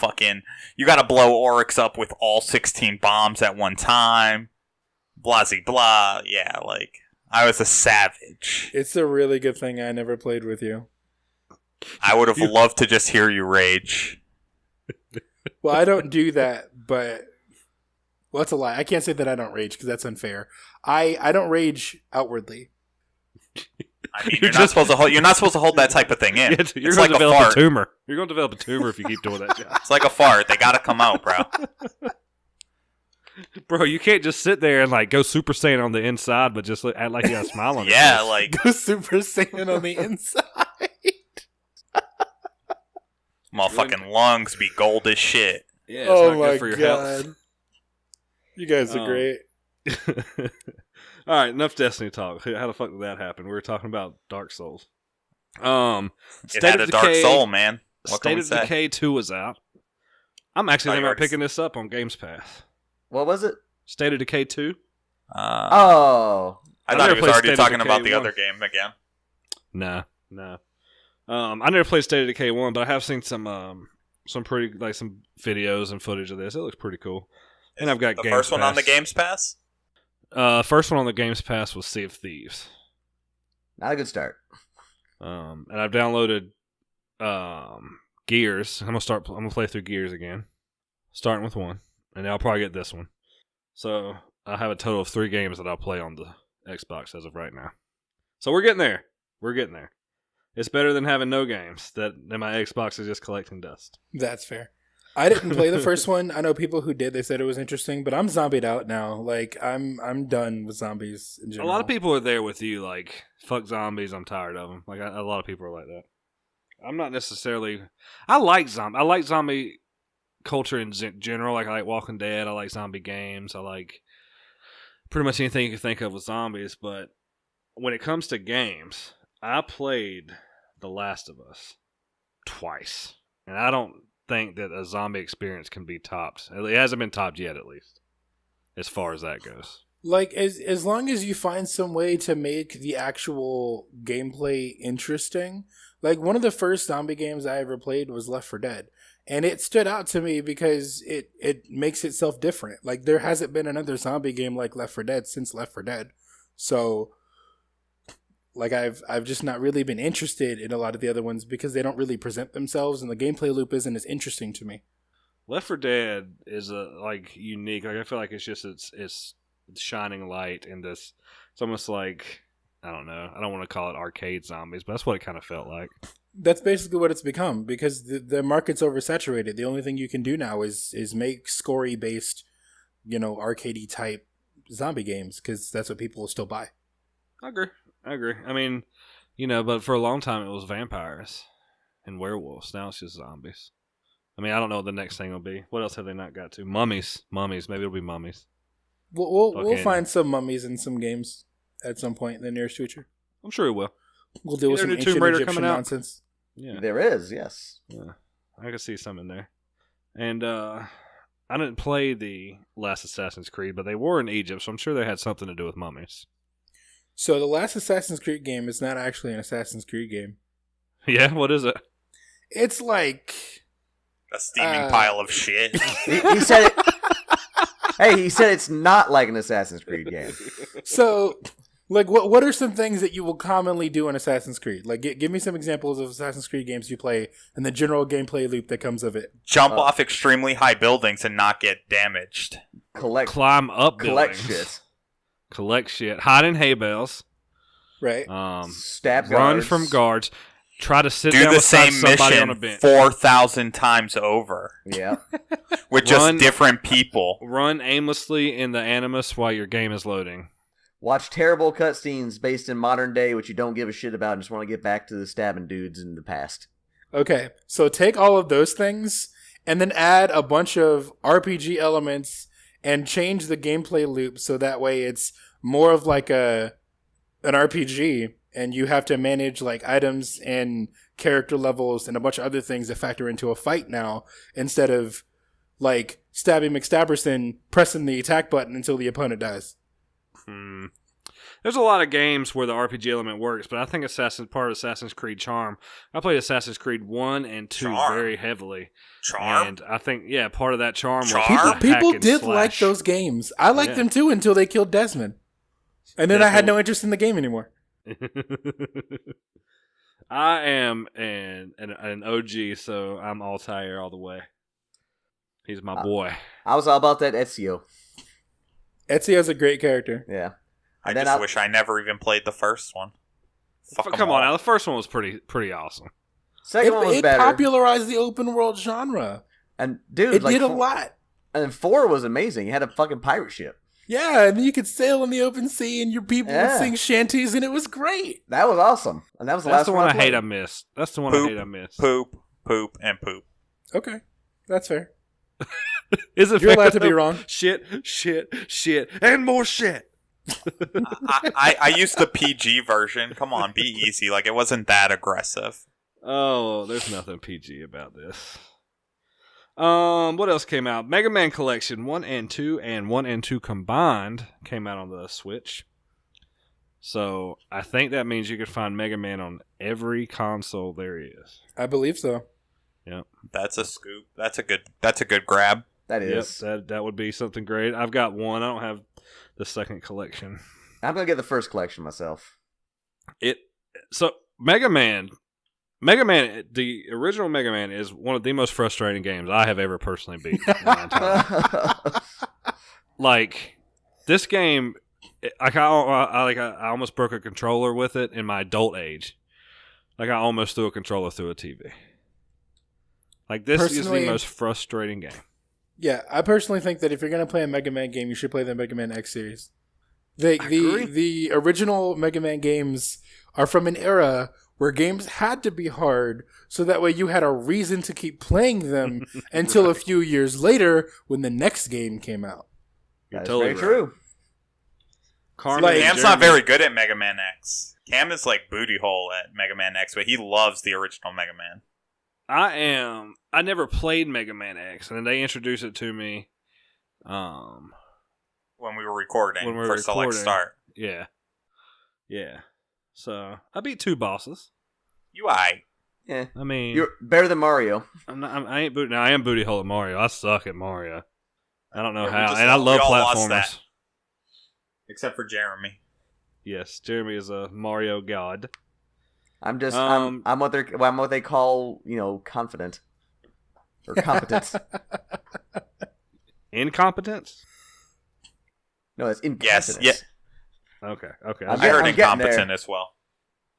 blow Oryx up with all 16 bombs at one time. Blasey blah. Yeah, like I was a savage. It's a really good thing I never played with you. I would have loved to just hear you rage. Well, I don't do that, but well, that's a lie. I can't say that I don't rage because that's unfair. I don't rage outwardly. I mean, you're not supposed to hold that type of thing in. You're going to develop a tumor. You're going to develop a tumor if you keep doing that. It's like a fart. They got to come out, bro. Bro, you can't just sit there and like go Super Saiyan on the inside, but just act like you got a smile on your yeah, face. like go Super Saiyan on the inside. Motherfucking lungs be gold as shit. Yeah, it's not my good for your God. health. You guys are great. All right, enough Destiny talk. How the fuck did that happen? We were talking about Dark Souls. It had a dark soul, man. What State of Decay 2 was out. I'm actually thinking about picking this up on Games Pass. What was it? State of Decay 2. Oh. I thought he was already talking about the other game again. No. I never played State of Decay 1, but I have seen some pretty, like, some videos and footage of this. It looks pretty cool. And I've got the Games first one Pass. on the Games Pass? First one on the Games Pass was Sea of Thieves. Not a good start. And I've downloaded Gears. I'm gonna play through Gears again, starting with 1, and then I'll probably get this one. So I have a total of 3 games that I'll play on the Xbox as of right now. So we're getting there. It's better than having no games. Then my Xbox is just collecting dust. That's fair. I didn't play the first one. I know people who did. They said it was interesting, but I'm zombied out now. Like I'm done with zombies in general. A lot of people are there with you. Like, fuck zombies. I'm tired of them. Like a lot of people are like that. I'm not necessarily. I like zombie culture in general. Like I like Walking Dead. I like zombie games. I like pretty much anything you can think of with zombies. But when it comes to games, I played The Last of Us twice, and I don't think that a zombie experience can be topped. It hasn't been topped yet, at least, as far as that goes. Like, as long as you find some way to make the actual gameplay interesting. Like, one of the first zombie games I ever played was Left 4 Dead. And it stood out to me because it makes itself different. Like, there hasn't been another zombie game like Left 4 Dead since Left 4 Dead. So, like, I've just not really been interested in a lot of the other ones because they don't really present themselves and the gameplay loop isn't as interesting to me. Left 4 Dead is unique. Like, I feel like it's just it's shining light in this. It's almost like, I don't know. I don't want to call it arcade zombies, but that's what it kind of felt like. That's basically what it's become because the market's oversaturated. The only thing you can do now is make scory based, arcadey type zombie games because that's what people will still buy. I agree. I mean, but for a long time it was vampires and werewolves. Now it's just zombies. I mean, I don't know what the next thing will be. What else have they not got to? Mummies. Maybe it'll be mummies. We'll find some mummies in some games at some point in the nearest future. I'm sure it will. We'll deal with some ancient Egyptian nonsense. Yeah, there is. Yes. Yeah, I can see some in there. And I didn't play the last Assassin's Creed, but they were in Egypt, so I'm sure they had something to do with mummies. So the last Assassin's Creed game is not actually an Assassin's Creed game. Yeah, what is it? It's like A steaming pile of shit. He said it. Hey, he said it's not like an Assassin's Creed game. so. Like, what are some things that you will commonly do in Assassin's Creed? Like, give me some examples of Assassin's Creed games you play and the general gameplay loop that comes of it. Jump off extremely high buildings and not get damaged. Climb up collect buildings. shit. Collect shit. Hide in hay bales. Right. Stab Run guards. from guards. Try to sit Do down the beside same somebody on a mission bench. 4,000 times over Yeah. with just different people. Run aimlessly in the Animus while your game is loading. Watch terrible cutscenes based in modern day, which you don't give a shit about and just want to get back to the stabbing dudes in the past. Okay, so take all of those things and then add a bunch of RPG elements and change the gameplay loop so that way it's more of like an RPG, and you have to manage like items and character levels and a bunch of other things that factor into a fight now, instead of like stabbing McStabberson, pressing the attack button until the opponent dies. There's a lot of games where the RPG element works, but I think part of Assassin's Creed charm. I played Assassin's Creed 1 and 2 very heavily. Charm? And I think, part of that charm was Charm? People hack and did slash. like those games. I liked them too until they killed Desmond. And then I had no interest in the game anymore. I am an OG, so I'm Altair all the way. He's my boy. I was all about that Ezio. Ezio's a great character. Yeah. I just wish I never even played the first one. Come on now, the first one was pretty awesome. Second one was It better. popularized the open world genre. And dude, It did a lot. And 4 was amazing. You had a fucking pirate ship. Yeah, and you could sail in the open sea, and your people would sing shanties, and it was great. That was awesome. And that was the That's last the one I played. hate I missed. That's the one I hate I missed. Poop, poop, and poop. Okay, that's fair. Is it You're fair? allowed to be wrong. Shit, and more shit. I used the PG version. Come on, be easy. Like, it wasn't that aggressive. Oh, there's nothing PG about this. What else came out? Mega Man Collection 1 and 2 and 1 and 2 combined came out on the Switch. So I think that means you could find Mega Man on every console there is. I believe so. Yep. That's a scoop. That's a good grab. That is. Yep, that would be something great. I've got one. I don't have the second collection. I'm going to get the first collection myself. So Mega Man, the original Mega Man is one of the most frustrating games I have ever personally beat. In my entire life. Like, this game, I almost broke a controller with it in my adult age. Like, I almost threw a controller through a TV. Like, this is the most frustrating game. Yeah, I personally think that if you're going to play a Mega Man game, you should play the Mega Man X series. The original Mega Man games are from an era where games had to be hard, so that way you had a reason to keep playing them until a few years later when the next game came out. That's totally very true. Cam's not very good at Mega Man X. Cam is like booty hole at Mega Man X, but he loves the original Mega Man. I never played Mega Man X, and then they introduced it to me. When we were recording for Select Start. Yeah. So I beat 2 bosses. You aight. Yeah. I mean, You're better than Mario. I ain't booty. Now I am booty hole at Mario. I suck at Mario. I don't know Yeah, how, and I love all lost platformers. that. Except for Jeremy. Yes, Jeremy is a Mario god. I'm just I'm what they call, confident or competence. Incompetence? No, it's incompetence. Yes. Yeah. Okay. I heard I'm incompetent as well.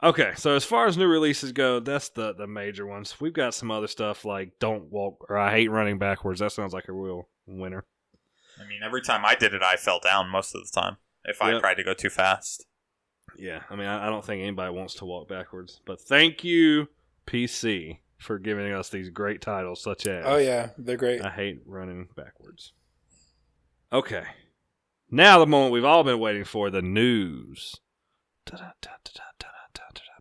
Okay, so as far as new releases go, that's the major ones. We've got some other stuff like Don't Walk, or I Hate Running Backwards. That sounds like a real winner. I mean, every time I did it, I fell down most of the time if I tried to go too fast. Yeah, I mean, I don't think anybody wants to walk backwards. But thank you, PC, for giving us these great titles such as... Oh yeah, they're great. I Hate Running Backwards. Okay. Now the moment we've all been waiting for, the news.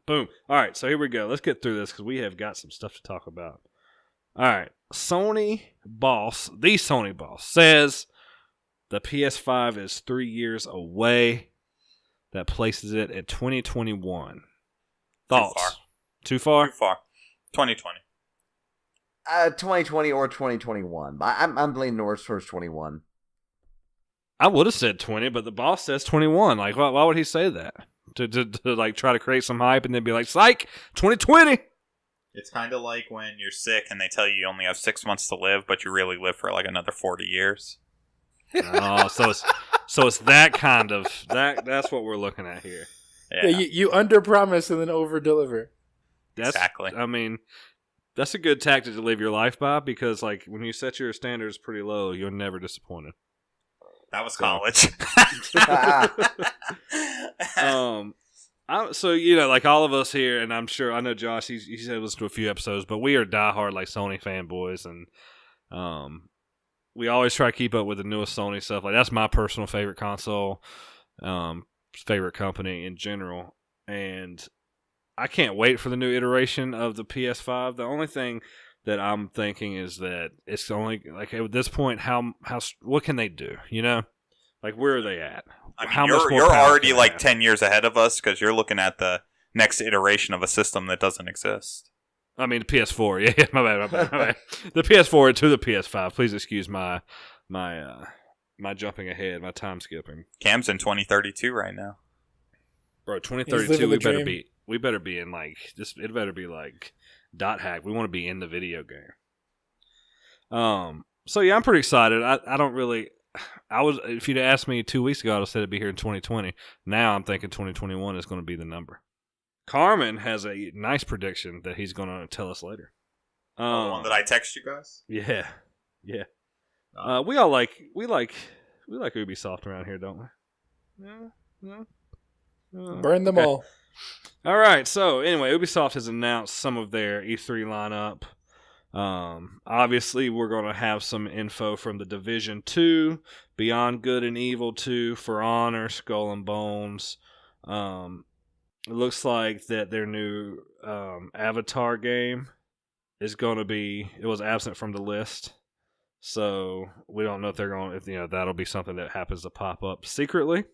Boom. All right, so here we go. Let's get through this because we have got some stuff to talk about. All right. the Sony boss, says the PS5 is 3 years away. That places it at 2021. Thoughts? Too far? Too far. 2020. 2020 or 2021. I'm leaning towards 21. I would have said 20, but the boss says 21. Like, why would he say that? To like try to create some hype and then be like, psych, 2020. It's kind of like when you're sick and they tell you only have 6 months to live, but you really live for like another 40 years. Oh, so it's that kind of that's what we're looking at here. Yeah, you underpromise and then overdeliver. Exactly. I mean, that's a good tactic to live your life by, because like when you set your standards pretty low, you're never disappointed. That was college. So you know, like all of us here, and I'm sure I know Josh. He said listen to a few episodes, but we are diehard like Sony fanboys, and we always try to keep up with the newest Sony stuff. Like that's my personal favorite console, favorite company in general, and I can't wait for the new iteration of the PS5. The only thing that I'm thinking is that it's only like at this point, how what can they do? You know, like where are they at? I mean, How much more you're power already can they like have? 10 years ahead of us because you're looking at the next iteration of a system that doesn't exist. I mean, the PS4. Yeah, my bad. The PS4 to the PS5. Please excuse my jumping ahead, my time skipping. Cam's in 2032 right now. Bro, He's 2032. living the We better be in like this. It better be like dot hack. We want to be in the video game. So yeah, I'm pretty excited. I don't really. I was, if you'd asked me 2 weeks ago, I'd have said it'd be here in 2020. Now I'm thinking 2021 is going to be the number. Carmen has a nice prediction that he's going to tell us later. The one that I text you guys? Yeah. We like Ubisoft around here, don't we? No. Burn them all. All right. So anyway, Ubisoft has announced some of their E3 lineup. Obviously, we're going to have some info from The Division 2, Beyond Good and Evil 2, For Honor, Skull and Bones. It looks like that their new Avatar game is going to be. It was absent from the list, so we don't know if they're going. If that'll be something that happens to pop up secretly.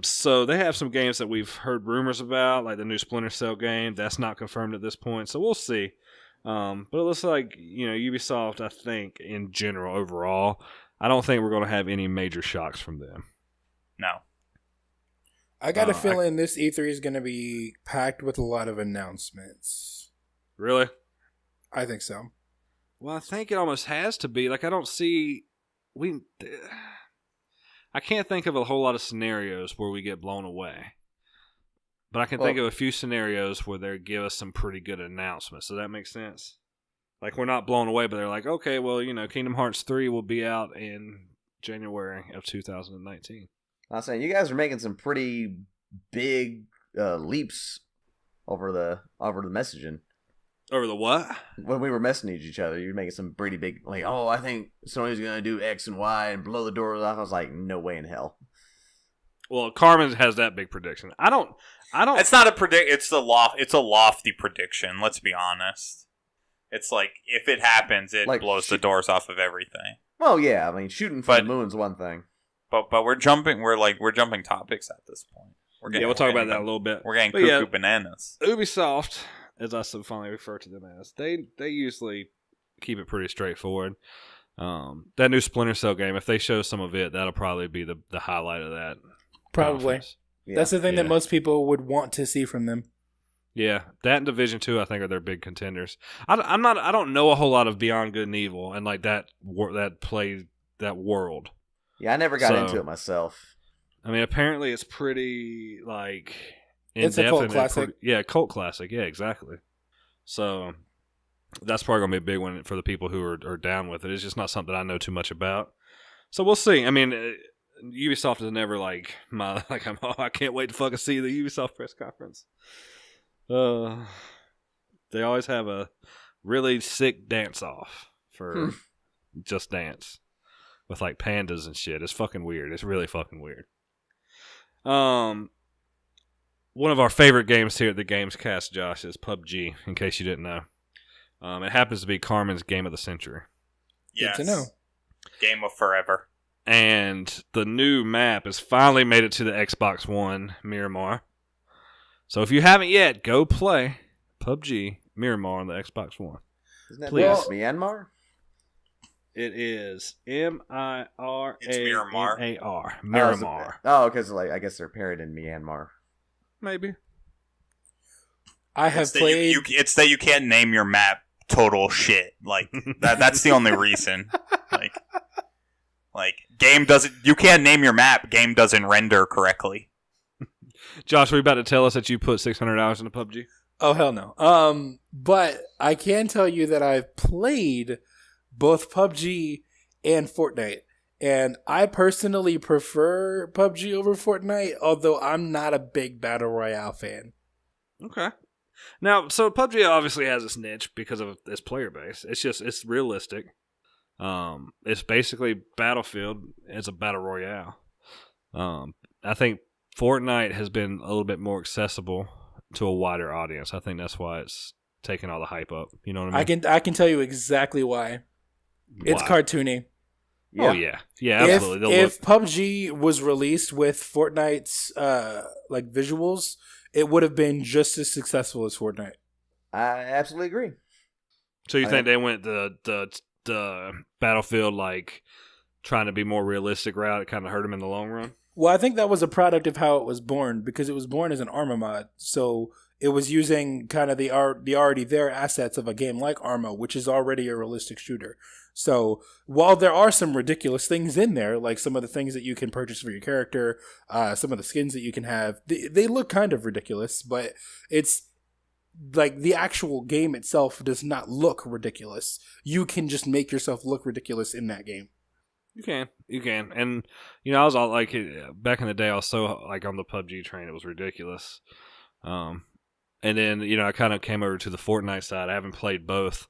So they have some games that we've heard rumors about, like the new Splinter Cell game. That's not confirmed at this point, so we'll see. But it looks like, Ubisoft, I think, in general, overall, I don't think we're going to have any major shocks from them. No. I got a feeling this E3 is going to be packed with a lot of announcements. Really? I think so. Well, I think it almost has to be. Like, I don't see... I can't think of a whole lot of scenarios where we get blown away. But I can think of a few scenarios where they give us some pretty good announcements. Does that make sense? Like, we're not blown away, but they're like, okay, well, Kingdom Hearts 3 will be out in January of 2019. I was saying, you guys are making some pretty big leaps over the messaging. Over the what? When we were messaging each other, you're making some pretty big, like, oh, I think Sony's going to do X and Y and blow the doors off. I was like, no way in hell. Well, Carmen has that big prediction. I don't. It's not a predict. It's a lofty prediction. Let's be honest. It's like if it happens, it blows the doors off of everything. Well, yeah. I mean, shooting for the moon's one thing. But we're jumping. We're jumping topics at this point. We'll talk about that a little bit. We're getting cuckoo bananas. Ubisoft, as I finally refer to them as, they usually keep it pretty straightforward. That new Splinter Cell game, if they show some of it, that'll probably be the highlight of that. Probably. Yeah. That's the thing that most people would want to see from them. Yeah, that and Division 2, I think, are their big contenders. I don't know a whole lot of Beyond Good and Evil and like that world. Yeah, I never got into it myself. I mean, apparently it's pretty like it's a cult classic. Cult classic. Yeah, exactly. So that's probably gonna be a big one for the people who are down with it. It's just not something I know too much about. So we'll see. I mean, Ubisoft is never like I can't wait to fucking see the Ubisoft press conference. They always have a really sick dance off for Just Dance with like pandas and shit. It's fucking weird. It's really fucking weird. One of our favorite games here at the Gamescast, Josh, is PUBG. In case you didn't know, it happens to be Carmen's game of the century. Yes. Good to know. Game of forever. And the new map has finally made it to the Xbox One, Miramar. So if you haven't yet, go play PUBG Miramar on the Xbox One. Isn't that Please. Myanmar? It is Miramar. It's Miramar. Miramar. Oh, because I guess they're paired in Myanmar. Maybe. I have played. It's that you can't name your map total shit. Like that's the only reason. Like game doesn't. You can't name your map. Game doesn't render correctly. Josh, were you about to tell us that you put 600 hours into PUBG? Oh hell no. But I can tell you that I've played both PUBG and Fortnite, and I personally prefer PUBG over Fortnite. Although I'm not a big battle royale fan. Okay. Now, so PUBG obviously has its niche because of its player base. It's realistic. It's basically Battlefield. It's a battle royale. I think Fortnite has been a little bit more accessible to a wider audience. I think that's why it's taking all the hype up. You know what I mean? I can tell you exactly why. It's cartoony. Yeah. Oh yeah, absolutely. If PUBG was released with Fortnite's like visuals, it would have been just as successful as Fortnite. I absolutely agree. So you think they went the Battlefield like trying to be more realistic route? It kind of hurt them in the long run. Well, I think that was a product of how it was born, because it was born as an Arma mod. So it was using kind of the already there assets of a game like Arma, which is already a realistic shooter. So while there are some ridiculous things in there, like some of the things that you can purchase for your character, some of the skins that you can have, they look kind of ridiculous, but it's like the actual game itself does not look ridiculous. You can just make yourself look ridiculous in that game. You can, and I was all like, back in the day, I was so like on the PUBG train, it was ridiculous. And then I kind of came over to the Fortnite side. I haven't played both.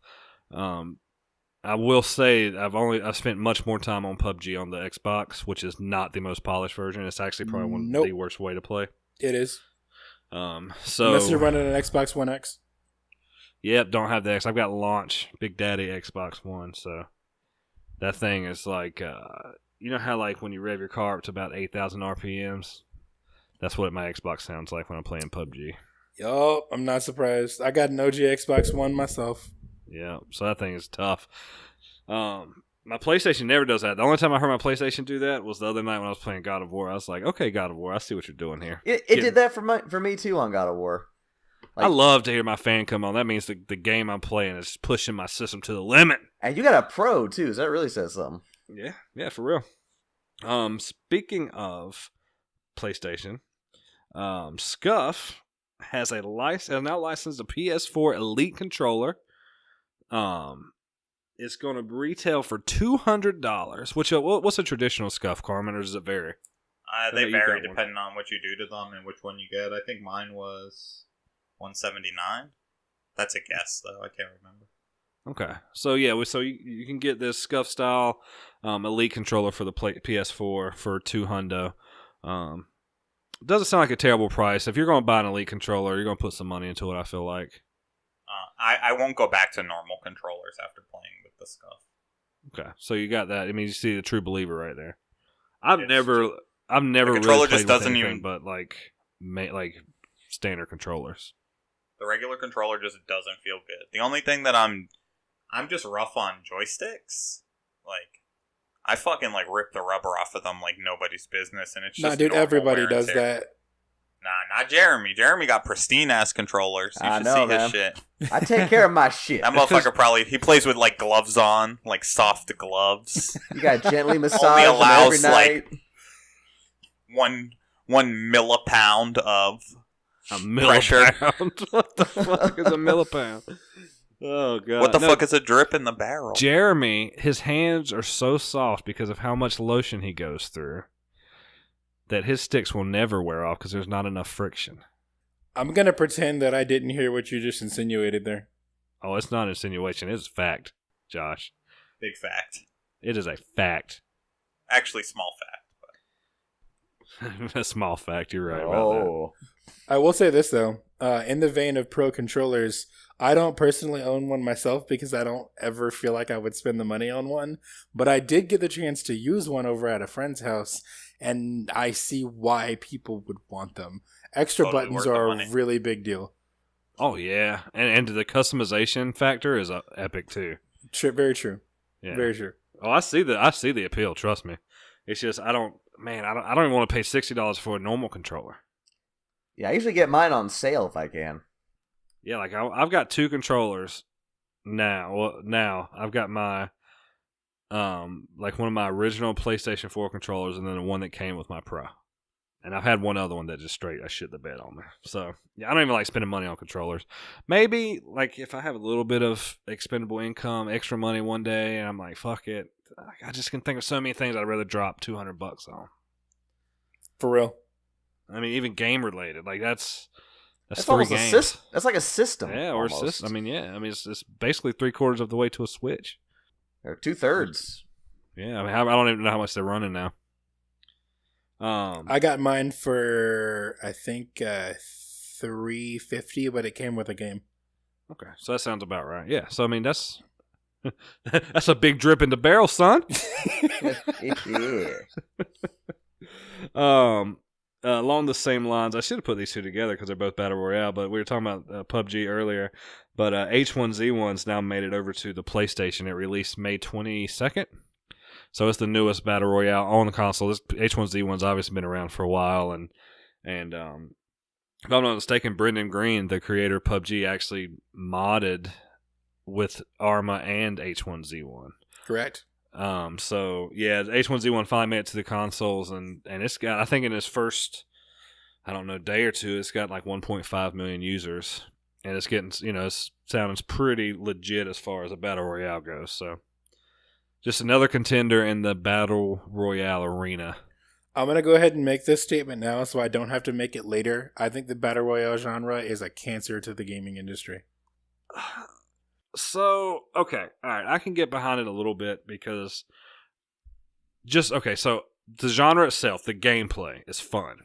I will say I've spent much more time on PUBG on the Xbox, which is not the most polished version. It's actually probably one of the worst way to play. It is. So unless you're running an Xbox One X. Yep, don't have the X. I've got launch Big Daddy Xbox One, so that thing is like, you know how like when you rev your car up to about 8,000 RPMs? That's what my Xbox sounds like when I'm playing PUBG. Yup, I'm not surprised. I got an OG Xbox One myself. Yeah, so that thing is tough. My PlayStation never does that. The only time I heard my PlayStation do that was the other night when I was playing God of War. I was like, okay, God of War, I see what you're doing here. It did that for me too on God of War. I love to hear my fan come on. That means the game I'm playing is pushing my system to the limit. And you got a Pro too, so that really says something. Yeah, for real. Speaking of PlayStation, Scuff has now licensed a PS4 Elite controller. It's going to retail for $200. What's a traditional Scuff, Carmen, or does it vary? They vary depending on what you do to them and which one you get. I think mine was $179. That's a guess, though. I can't remember. Okay, so you can get this Scuff style Elite controller for the PS4 for $200. Doesn't sound like a terrible price. If you're going to buy an Elite controller, you're going to put some money into it, I feel like. I won't go back to normal controllers after playing with the Scuff. Okay, so you got that. I mean, you see the true believer right there. I've never really played just doesn't with anything but like standard controllers. The regular controller just doesn't feel good. The only thing that I'm just rough on joysticks. Like, I fucking like rip the rubber off of them like nobody's business, and it's just dude. Everybody does that. Nah, not Jeremy. Jeremy got pristine ass controllers. You should see his shit. I take care of my shit. That motherfucker he plays with like gloves on, like soft gloves. You got gently massage only allows every night. Like one millipound of a pressure. What the fuck is a millipound? Oh god! What the fuck is a drip in the barrel? Jeremy, his hands are so soft because of how much lotion he goes through that his sticks will never wear off because there's not enough friction. I'm going to pretend that I didn't hear what you just insinuated there. Oh, it's not insinuation. It's fact, Josh. Big fact. It is a fact. Actually, small fact. A small fact. You're right about that. I will say this, though. In the vein of pro controllers, I don't personally own one myself because I don't ever feel like I would spend the money on one. But I did get the chance to use one over at a friend's house, and I see why people would want them. Extra buttons are a really big deal. Oh yeah, and the customization factor is epic too. Very true. Yeah. Very true. Oh, I see the appeal. Trust me. It's just I don't even want to pay $60 for a normal controller. Yeah, I usually get mine on sale if I can. Yeah, like I've got 2 controllers now. Well, now I've got my like one of my original PlayStation 4 controllers, and then the one that came with my Pro. And I've had one other one that just straight I shit the bed on me. So yeah, I don't even like spending money on controllers. Maybe like if I have a little bit of expendable income, extra money one day, and I'm like, fuck it, I just can think of so many things I'd rather drop $200 on. For real. I mean, even game related, like that's 3 almost games. That's like a system. Yeah, or a system. I mean, yeah. I mean, it's basically 3/4 of the way to a Switch. Or 2/3. Yeah, I mean, I don't even know how much they're running now. I got mine for I think $350, but it came with a game. Okay, so that sounds about right. Yeah, so I mean that's that's a big drip in the barrel, son. Yeah. Along the same lines, I should have put these 2 together because they're both battle royale. But we were talking about PUBG earlier. But H1Z1's now made it over to the PlayStation. It released May 22nd. So it's the newest battle royale on the console. This H1Z1's obviously been around for a while, and if I'm not mistaken, Brendan Green, the creator of PUBG, actually modded with Arma and H1Z1. Correct. So yeah, the H1Z1 finally made it to the consoles, and it's got, I think in its first, I don't know, day or two, it's got like 1.5 million users, and it's getting, it's sounding pretty legit as far as a battle royale goes. So. Just another contender in the battle royale arena. I'm going to go ahead and make this statement now so I don't have to make it later. I think the battle royale genre is a cancer to the gaming industry. So, okay. All right. I can get behind it a little bit because so the genre itself, the gameplay is fun.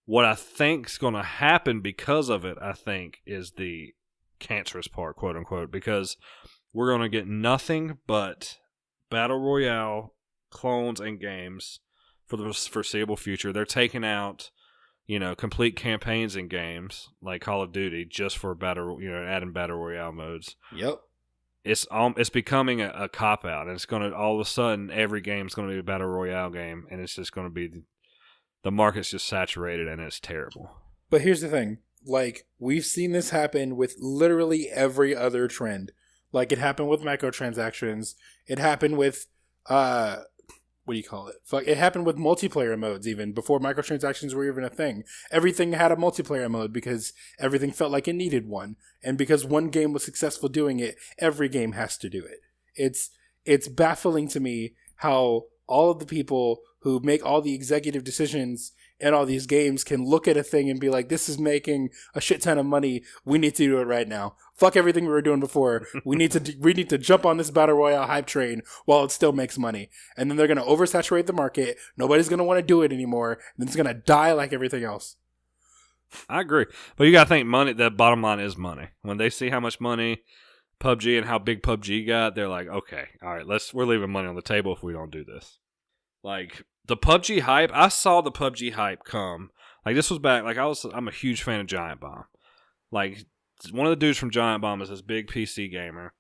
What I think is going to happen because of it, I think, is the cancerous part, quote unquote, because we're going to get nothing but battle royale clones and games for the foreseeable future. They're taking out, complete campaigns in games like Call of Duty just for adding battle royale modes. Yep. It's becoming a cop out, and it's going to all of a sudden every game is going to be a battle royale game, and it's just going to be the market's just saturated, and it's terrible. But here's the thing: like we've seen this happen with literally every other trend. Like, it happened with microtransactions. It happened with, what do you call it? It happened with multiplayer modes even, before microtransactions were even a thing. Everything had a multiplayer mode because everything felt like it needed one. And because one game was successful doing it, every game has to do it. It's baffling to me how all of the people who make all the executive decisions in all these games can look at a thing and be like, this is making a shit ton of money. We need to do it right now. Fuck everything we were doing before. We need to jump on this battle royale hype train while it still makes money. And then they're going to oversaturate the market. Nobody's going to want to do it anymore. And it's going to die like everything else. I agree. But you got to think money, the bottom line is money. When they see how much money PUBG and how big PUBG got, they're like, okay, all right, we're leaving money on the table if we don't do this. Like, the PUBG hype, I saw the PUBG hype come. Like, this was back, like, I'm a huge fan of Giant Bomb. Like, one of the dudes from Giant Bomb is this big PC gamer.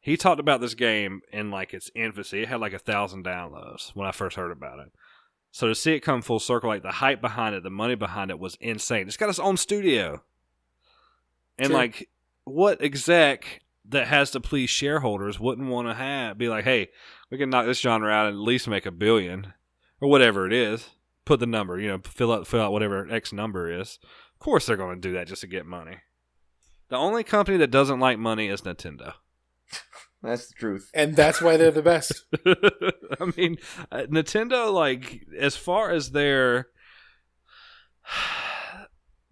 He talked about this game in, like, its infancy. It had, like, 1,000 downloads when I first heard about it. So to see it come full circle, like, the hype behind it, the money behind it was insane. It's got its own studio. And, Sure. like, what exec that has to please shareholders wouldn't want to be like, hey, we can knock this genre out and at least make $1 billion or whatever it is. Put the number, fill out whatever X number is. Of course they're going to do that just to get money. The only company that doesn't like money is Nintendo. That's the truth. And that's why they're the best. I mean, Nintendo, like, as far as their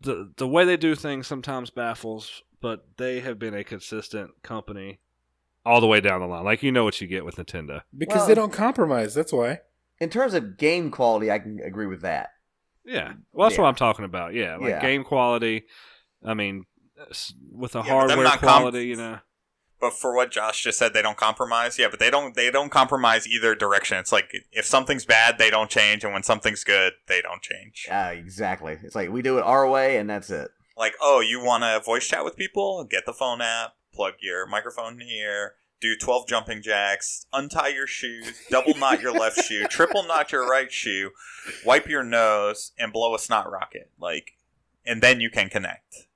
the way they do things sometimes baffles, but they have been a consistent company all the way down the line. Like, you know what you get with Nintendo. Because they don't compromise, that's why. In terms of game quality, I can agree with that. Yeah. Well, that's what I'm talking about. Yeah. Like, game quality, I mean, with the hardware quality, But for what Josh just said, they don't compromise. Yeah, but they don't compromise either direction. It's like, if something's bad, they don't change, and when something's good, they don't change. Exactly. It's like, we do it our way, and that's it. Like, oh, you want to voice chat with people? Get the phone app, plug your microphone here, do 12 jumping jacks, untie your shoes, double knot your left shoe, triple knot your right shoe, wipe your nose, and blow a snot rocket. Like, and then you can connect.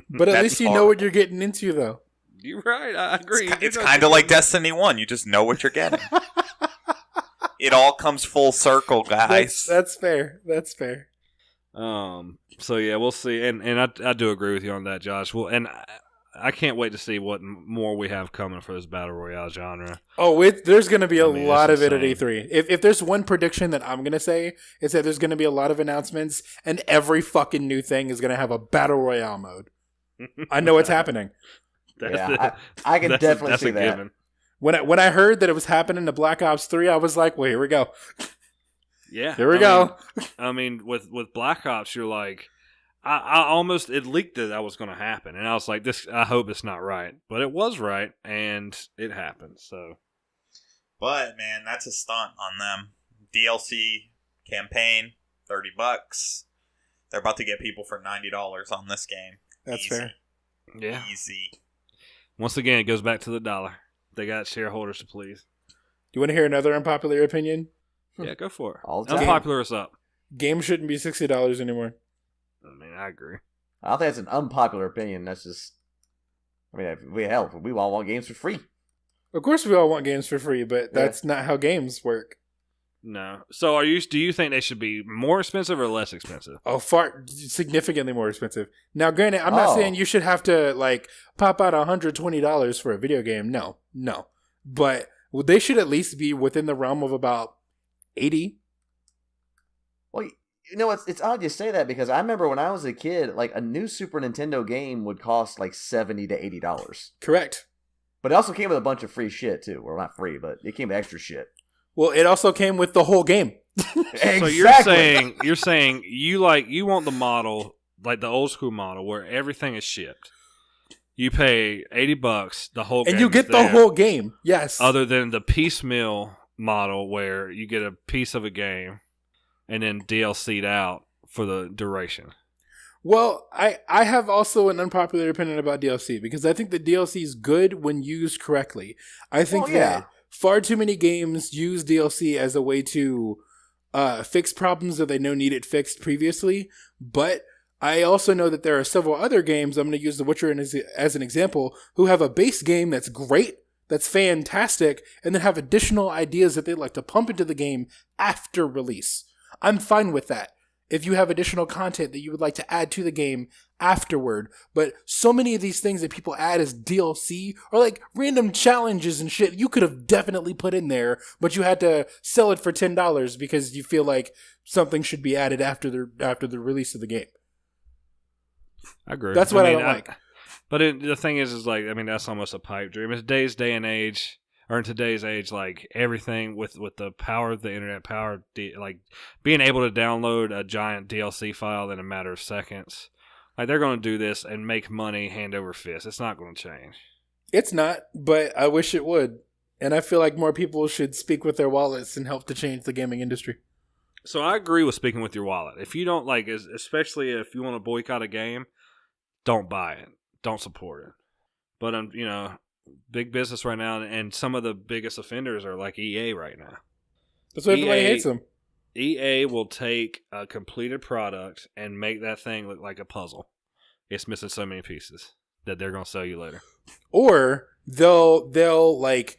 But at least you know what you're getting into, though. You're right. I agree. It's kind of like Destiny 1. You just know what you're getting. It all comes full circle, guys. That's fair. That's fair. So yeah, we'll see, and I do agree with you on that, Josh. Well, and I can't wait to see what more we have coming for this battle royale genre. Oh, there's going to be a lot of it at E3. If there's one prediction that I'm going to say, it's that there's going to be a lot of announcements, and every fucking new thing is going to have a battle royale mode. I know it's happening. I can definitely see that. Given. When I heard that it was happening to Black Ops 3, I was like, well, here we go. Yeah. Here we go. I mean, with Black Ops, you're like, I almost, it leaked that was going to happen. And I was like, I hope it's not right. But it was right, and it happened, so. But, man, that's a stunt on them. DLC campaign, $30. They're about to get people for $90 on this game. That's Easy. fair. Yeah. Easy. Once again, it goes back to the dollar. They got shareholders to please. Do you want to hear another unpopular opinion? Yeah, go for it. All the time. Unpopular is up. Games shouldn't be $60 anymore. I mean, I agree. I don't think that's an unpopular opinion. That's just, I mean, we all want games for free. Of course we all want games for free, but that's not how games work. No. So do you think they should be more expensive or less expensive? Oh, far significantly more expensive. Now, granted, I'm not saying you should have to like pop out $120 for a video game. No. But they should at least be within the realm of about 80. Well, you know, it's odd you say that because I remember when I was a kid, like a new Super Nintendo game would cost like $70 to $80. Correct. But it also came with a bunch of free shit too. Well, not free, but it came with extra shit. Well, it also came with the whole game. So you're saying you want the model, like the old school model where everything is shipped. You pay $80, the whole game and you get the whole game. Yes. Other than the piecemeal model where you get a piece of a game and then DLC'd out for the duration. Well, I have also an unpopular opinion about DLC because I think the DLC is good when used correctly. I think that far too many games use DLC as a way to fix problems that they know needed fixed previously. But I also know that there are several other games, I'm going to use The Witcher as an example, who have a base game that's great, that's fantastic, and then have additional ideas that they'd like to pump into the game after release. I'm fine with that. If you have additional content that you would like to add to the game afterward. But so many of these things that people add as DLC are like random challenges and shit you could have definitely put in there, but you had to sell it for $10 because you feel like something should be added after the release of the game. I agree. That's what I don't like. But the thing is like, I mean, that's almost a pipe dream. In today's day and age, or in today's age, like everything with the power of the internet, like being able to download a giant DLC file in a matter of seconds, like they're going to do this and make money hand over fist. It's not going to change. It's not, but I wish it would. And I feel like more people should speak with their wallets and help to change the gaming industry. So I agree with speaking with your wallet. If you don't like, especially if you want to boycott a game, don't buy it. Don't support it. But big business right now, and some of the biggest offenders are like EA right now. That's why everybody hates them. EA will take a completed product and make that thing look like a puzzle. It's missing so many pieces that they're going to sell you later. Or they'll like,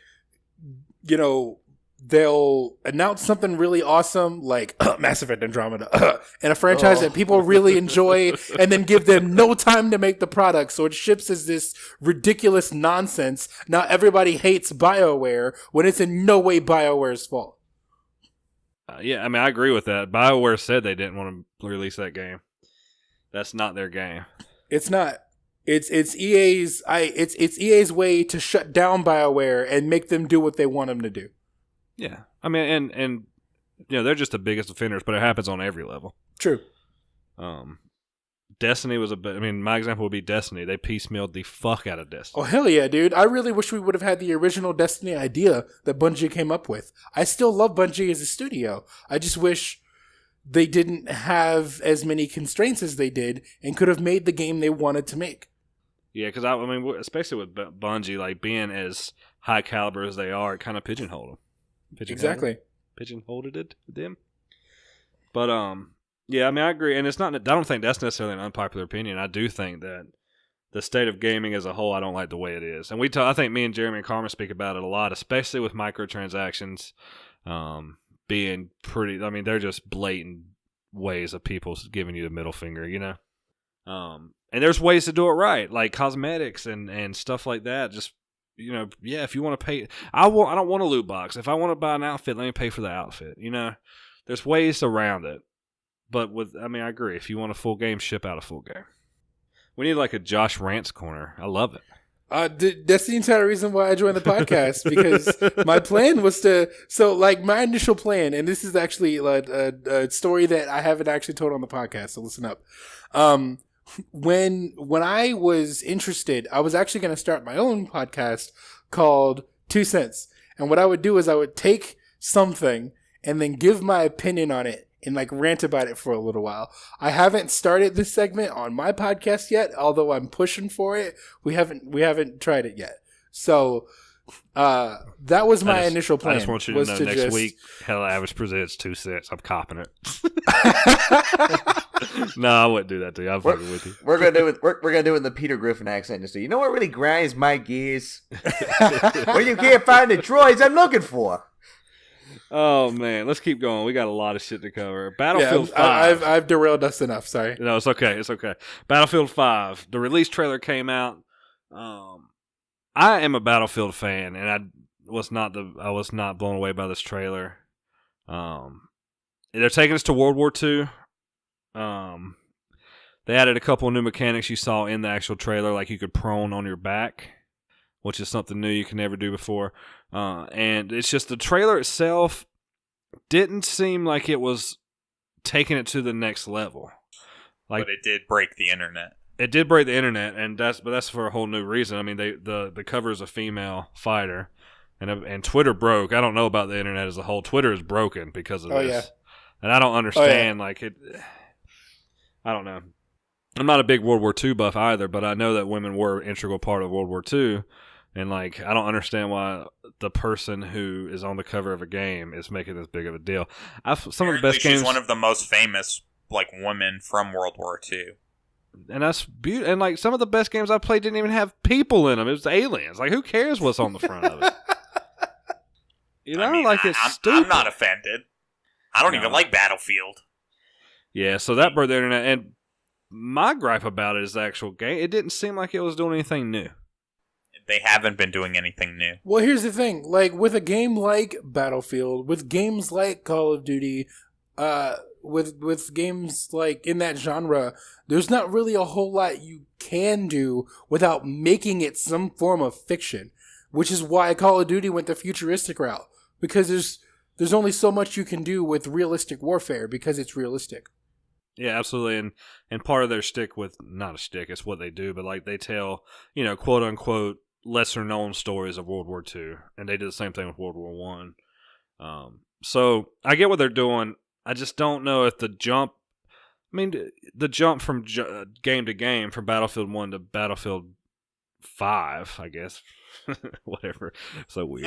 they'll announce something really awesome like Mass Effect Andromeda and a franchise that people really enjoy and then give them no time to make the product. So it ships as this ridiculous nonsense. Now everybody hates BioWare when it's in no way BioWare's fault. Yeah, I mean, I agree with that. BioWare said they didn't want to release that game. That's not their game. It's not. It's EA's EA's way to shut down BioWare and make them do what they want them to do. Yeah, I mean, and they're just the biggest offenders, but it happens on every level. True. Destiny was my example would be Destiny. They piecemealed the fuck out of Destiny. Oh, hell yeah, dude. I really wish we would have had the original Destiny idea that Bungie came up with. I still love Bungie as a studio. I just wish they didn't have as many constraints as they did and could have made the game they wanted to make. Yeah, because I mean, especially with Bungie, like being as high caliber as they are, it kind of pigeonholed them. Exactly. Pigeonholed it them. But yeah, I mean, I agree, and it's not. I don't think that's necessarily an unpopular opinion. I do think that the state of gaming as a whole, I don't like the way it is, and I think me and Jeremy and Carmen speak about it a lot, especially with microtransactions being pretty. I mean, they're just blatant ways of people giving you the middle finger, you know. And there's ways to do it right, like cosmetics and stuff like that. Just, you know, yeah, if you want to pay, I don't want a loot box. If I want to buy an outfit, let me pay for the outfit. You know, there's ways around it. But I mean, I agree. If you want a full game, ship out a full game. We need like a Josh Rants corner. I love it. That's the entire reason why I joined the podcast, because my plan was my initial plan, and this is actually a story that I haven't actually told on the podcast, so listen up. When I was interested, I was actually going to start my own podcast called 2 Cents. And what I would do is I would take something and then give my opinion on it and like rant about it for a little while. I haven't started this segment on my podcast yet, although I'm pushing for it. We haven't tried it yet. So that was my initial plan. I just want you to know next week, Hell Average presents 2 Cents. I'm copping it. No, I wouldn't do that to you. I'm fucking with you. We're gonna do it in the Peter Griffin accent. Just you know what really grinds my gears? When you can't find the droids I'm looking for. Oh man, let's keep going. We got a lot of shit to cover. Battlefield 5. I've derailed us enough. Sorry. No, it's okay. It's okay. Battlefield 5. The release trailer came out. I am a Battlefield fan, and I was not blown away by this trailer. They're taking us to World War II. They added a couple of new mechanics you saw in the actual trailer, like you could prone on your back, which is something new you can never do before. And it's just the trailer itself didn't seem like it was taking it to the next level. Like, but it did break the internet. It did break the internet, and that's for a whole new reason. I mean, the cover is a female fighter, and Twitter broke. I don't know about the internet as a whole. Twitter is broken because of this, yeah. And I don't understand like it. I don't know. I'm not a big World War II buff either, but I know that women were an integral part of World War II, and like I don't understand why the person who is on the cover of a game is making this big of a deal. Some of the best games. She's one of the most famous like women from World War II. And that's beautiful. And like some of the best games I played didn't even have people in them. It was aliens. Like who cares what's on the front of it? You know, it's stupid. I'm not offended. I don't even like Battlefield. Yeah, so that broke the internet. And my gripe about it is the actual game. It didn't seem like it was doing anything new. They haven't been doing anything new. Well, here's the thing. Like with a game like Battlefield, with games like Call of Duty, with games like in that genre, there's not really a whole lot you can do without making it some form of fiction, which is why Call of Duty went the futuristic route, because there's only so much you can do with realistic warfare because it's realistic. Yeah, absolutely. And part of their shtick not a shtick, it's what they do, but like they tell, you know, quote unquote lesser known stories of World War II, and they did the same thing with World War One. So I get what they're doing. I just don't know if the jump from game to game, from Battlefield 1 to Battlefield 5, I guess. Whatever. So weird.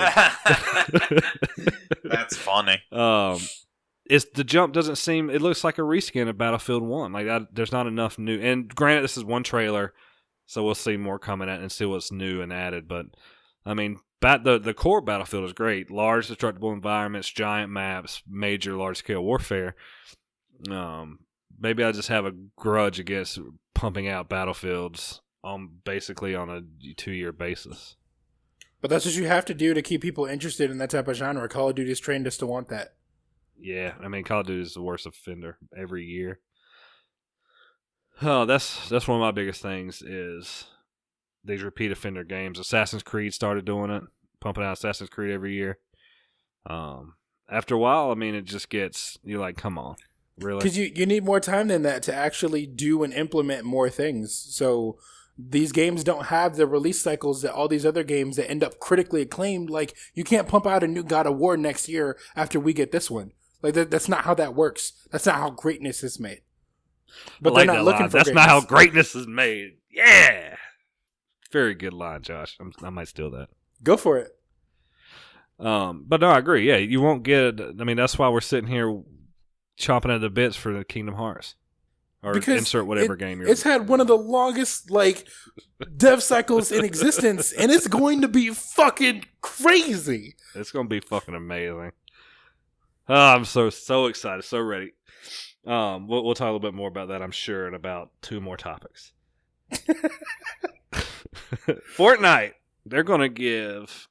That's funny. The jump doesn't seem, it looks like a reskin of Battlefield 1. Like there's not enough new, and granted this is one trailer, so we'll see more coming out and see what's new and added, but I mean, the core Battlefield is great. Large destructible environments, giant maps, major large-scale warfare. Maybe I just have a grudge against pumping out Battlefields basically on a 2-year basis. But that's what you have to do to keep people interested in that type of genre. Call of Duty's trained us to want that. Yeah, I mean, Call of Duty is the worst offender every year. Oh, that's one of my biggest things is these repeat offender games. Assassin's Creed started doing it, pumping out Assassin's Creed every year. After a while, I mean, it just gets, you're like, come on, really? Because you need more time than that to actually do and implement more things. So these games don't have the release cycles that all these other games that end up critically acclaimed. Like, you can't pump out a new God of War next year after we get this one. Like that's not how that works. That's not how greatness is made. But like they're not looking for That's greatness. not how greatness is made. Yeah. Very good line, Josh. I might steal that. Go for it. But no, I agree. Yeah, you won't get. I mean, that's why we're sitting here chomping at the bits for the Kingdom Hearts, or Because insert whatever game you're. It's had one of the longest dev cycles in existence, and it's going to be fucking crazy. It's going to be fucking amazing. Oh, I'm so excited, so ready. We'll talk a little bit more about that, I'm sure, in about 2 more topics. Fortnite, they're going to give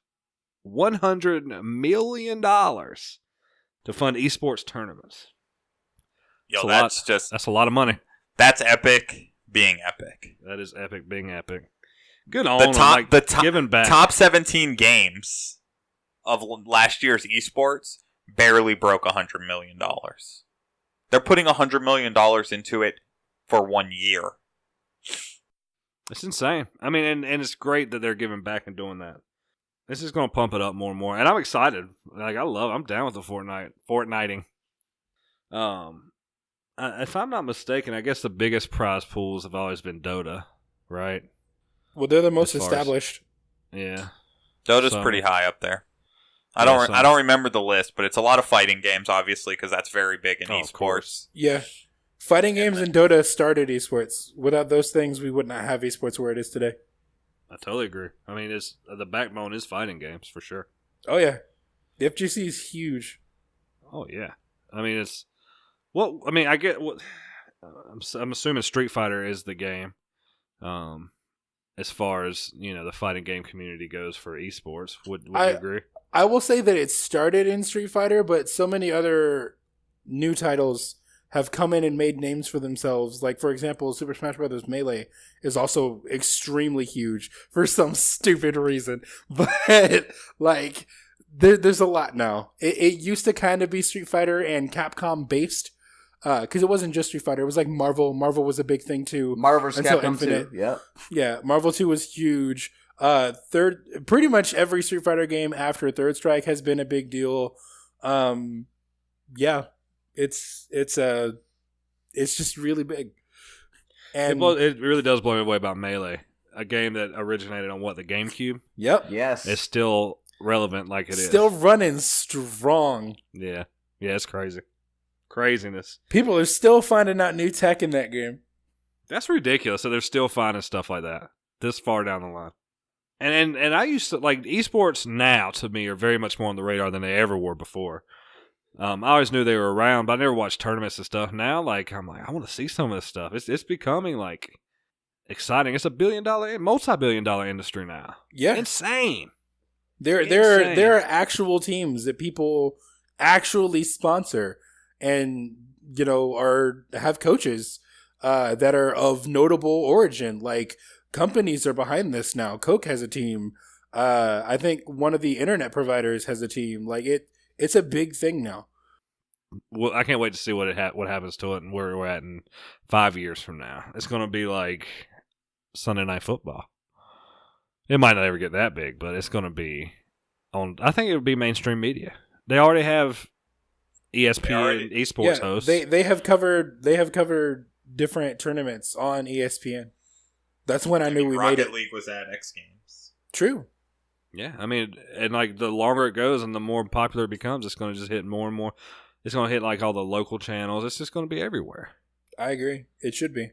$100 million to fund esports tournaments. Yo, That's a lot of money. That's epic being epic. That is epic being epic. Good on giving back. Top 17 games of last year's esports barely broke $100 million. They're putting $100 million into it for 1 year. It's insane. I mean, and it's great that they're giving back and doing that. This is going to pump it up more and more, and I'm excited. I'm down with the Fortniting. If I'm not mistaken, I guess the biggest prize pools have always been Dota, right? Well, they're the most established. Yeah, Dota's pretty high up there. I don't remember the list, but it's a lot of fighting games, obviously, because that's very big in esports. Yeah, fighting games and Dota started esports. Without those things, we would not have esports where it is today. I totally agree. I mean, the backbone is fighting games for sure. Oh yeah, the FGC is huge. Oh yeah, I mean I get what I'm assuming Street Fighter is the game. As far as the fighting game community goes for esports, would you agree? I will say that it started in Street Fighter, but so many other new titles have come in and made names for themselves. Like, for example, Super Smash Bros. Melee is also extremely huge for some stupid reason. But, there's a lot now. It used to kind of be Street Fighter and Capcom based. Because it wasn't just Street Fighter. It was like Marvel. Marvel was a big thing, too. Marvel vs. Capcom 2. Yep. Yeah, Marvel 2 was huge. Pretty much every Street Fighter game after Third Strike has been a big deal. Yeah. It's just really big. And it really does blow me away about Melee, a game that originated on the GameCube. Yep. Yes. It's still relevant like it is. Still running strong. Yeah. Yeah, it's crazy. Craziness. People are still finding out new tech in that game. That's ridiculous. So they're still finding stuff like that this far down the line. And I used to esports now to me are very much more on the radar than they ever were before. I always knew they were around, but I never watched tournaments and stuff. Now, I'm I want to see some of this stuff. It's becoming exciting. It's a multi-billion-dollar industry now. Yeah, insane. There are actual teams that people actually sponsor, and have coaches that are of notable origin. Like, companies are behind this now. Coke has a team. I think one of the internet providers has a team. It's a big thing now. Well, I can't wait to see what happens to it and where we're at in 5 years from now. It's going to be like Sunday Night Football. It might not ever get that big, but it's going to be on. I think it would be mainstream media. They already have ESPN esports hosts. They have covered different tournaments on ESPN. That's when I knew we made it. Rocket League was at X Games. True. Yeah, I mean, and the longer it goes and the more popular it becomes, it's going to just hit more and more. It's going to hit all the local channels. It's just going to be everywhere. I agree. It should be.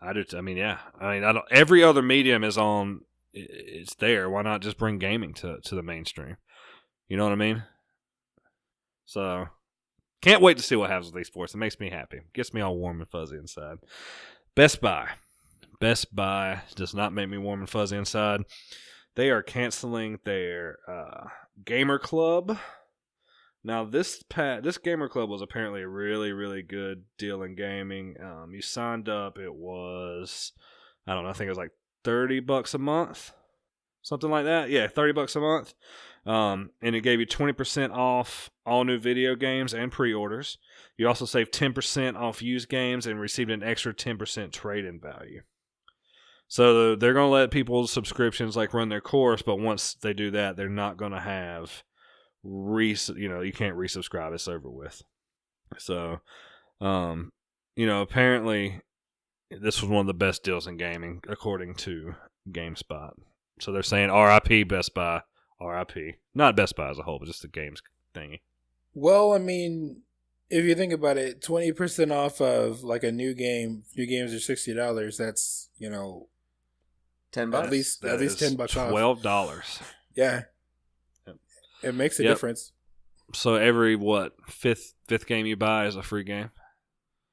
I do. I mean, yeah. I mean, every other medium is on. It's there. Why not just bring gaming to the mainstream? You know what I mean? So, can't wait to see what happens with these sports. It makes me happy. Gets me all warm and fuzzy inside. Best Buy does not make me warm and fuzzy inside. They are canceling their gamer club. Now, this gamer club was apparently a really, really good deal in gaming. You signed up, it was, I don't know, I think it was $30 a month, something like that. Yeah, $30 a month. And it gave you 20% off all new video games and pre-orders. You also saved 10% off used games and received an extra 10% trade-in value. So they're going to let people's subscriptions run their course, but once they do that, they're not going to have you can't resubscribe. It's over with. So, apparently this was one of the best deals in gaming, according to GameSpot. So they're saying RIP Best Buy, RIP. Not Best Buy as a whole, but just the games thingy. Well, I mean, if you think about it, 20% off of like a new game. New games are $60. That's $10. at least $10 off. $12. Yeah, Yep. It makes a Yep. difference. So every fifth game you buy is a free game.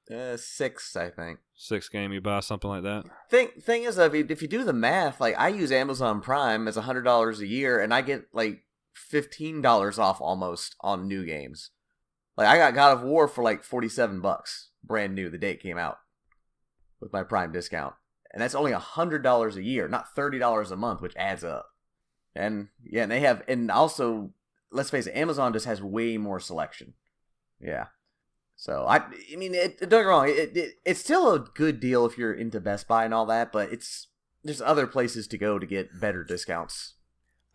6, I think. 6th game you buy, something like that. Thing is, if you do the math, like I use Amazon Prime as $100 a year, and I get like $15 off almost on new games. Like I got God of War for like $47, brand new, the day it came out, with my Prime discount, and that's only $100 a year, not $30 a month, which adds up. And yeah, and they have, and also, let's face it, Amazon just has way more selection. Yeah. So I mean, don't get me wrong, it's still a good deal if you're into Best Buy and all that, but there's other places to go to get better discounts.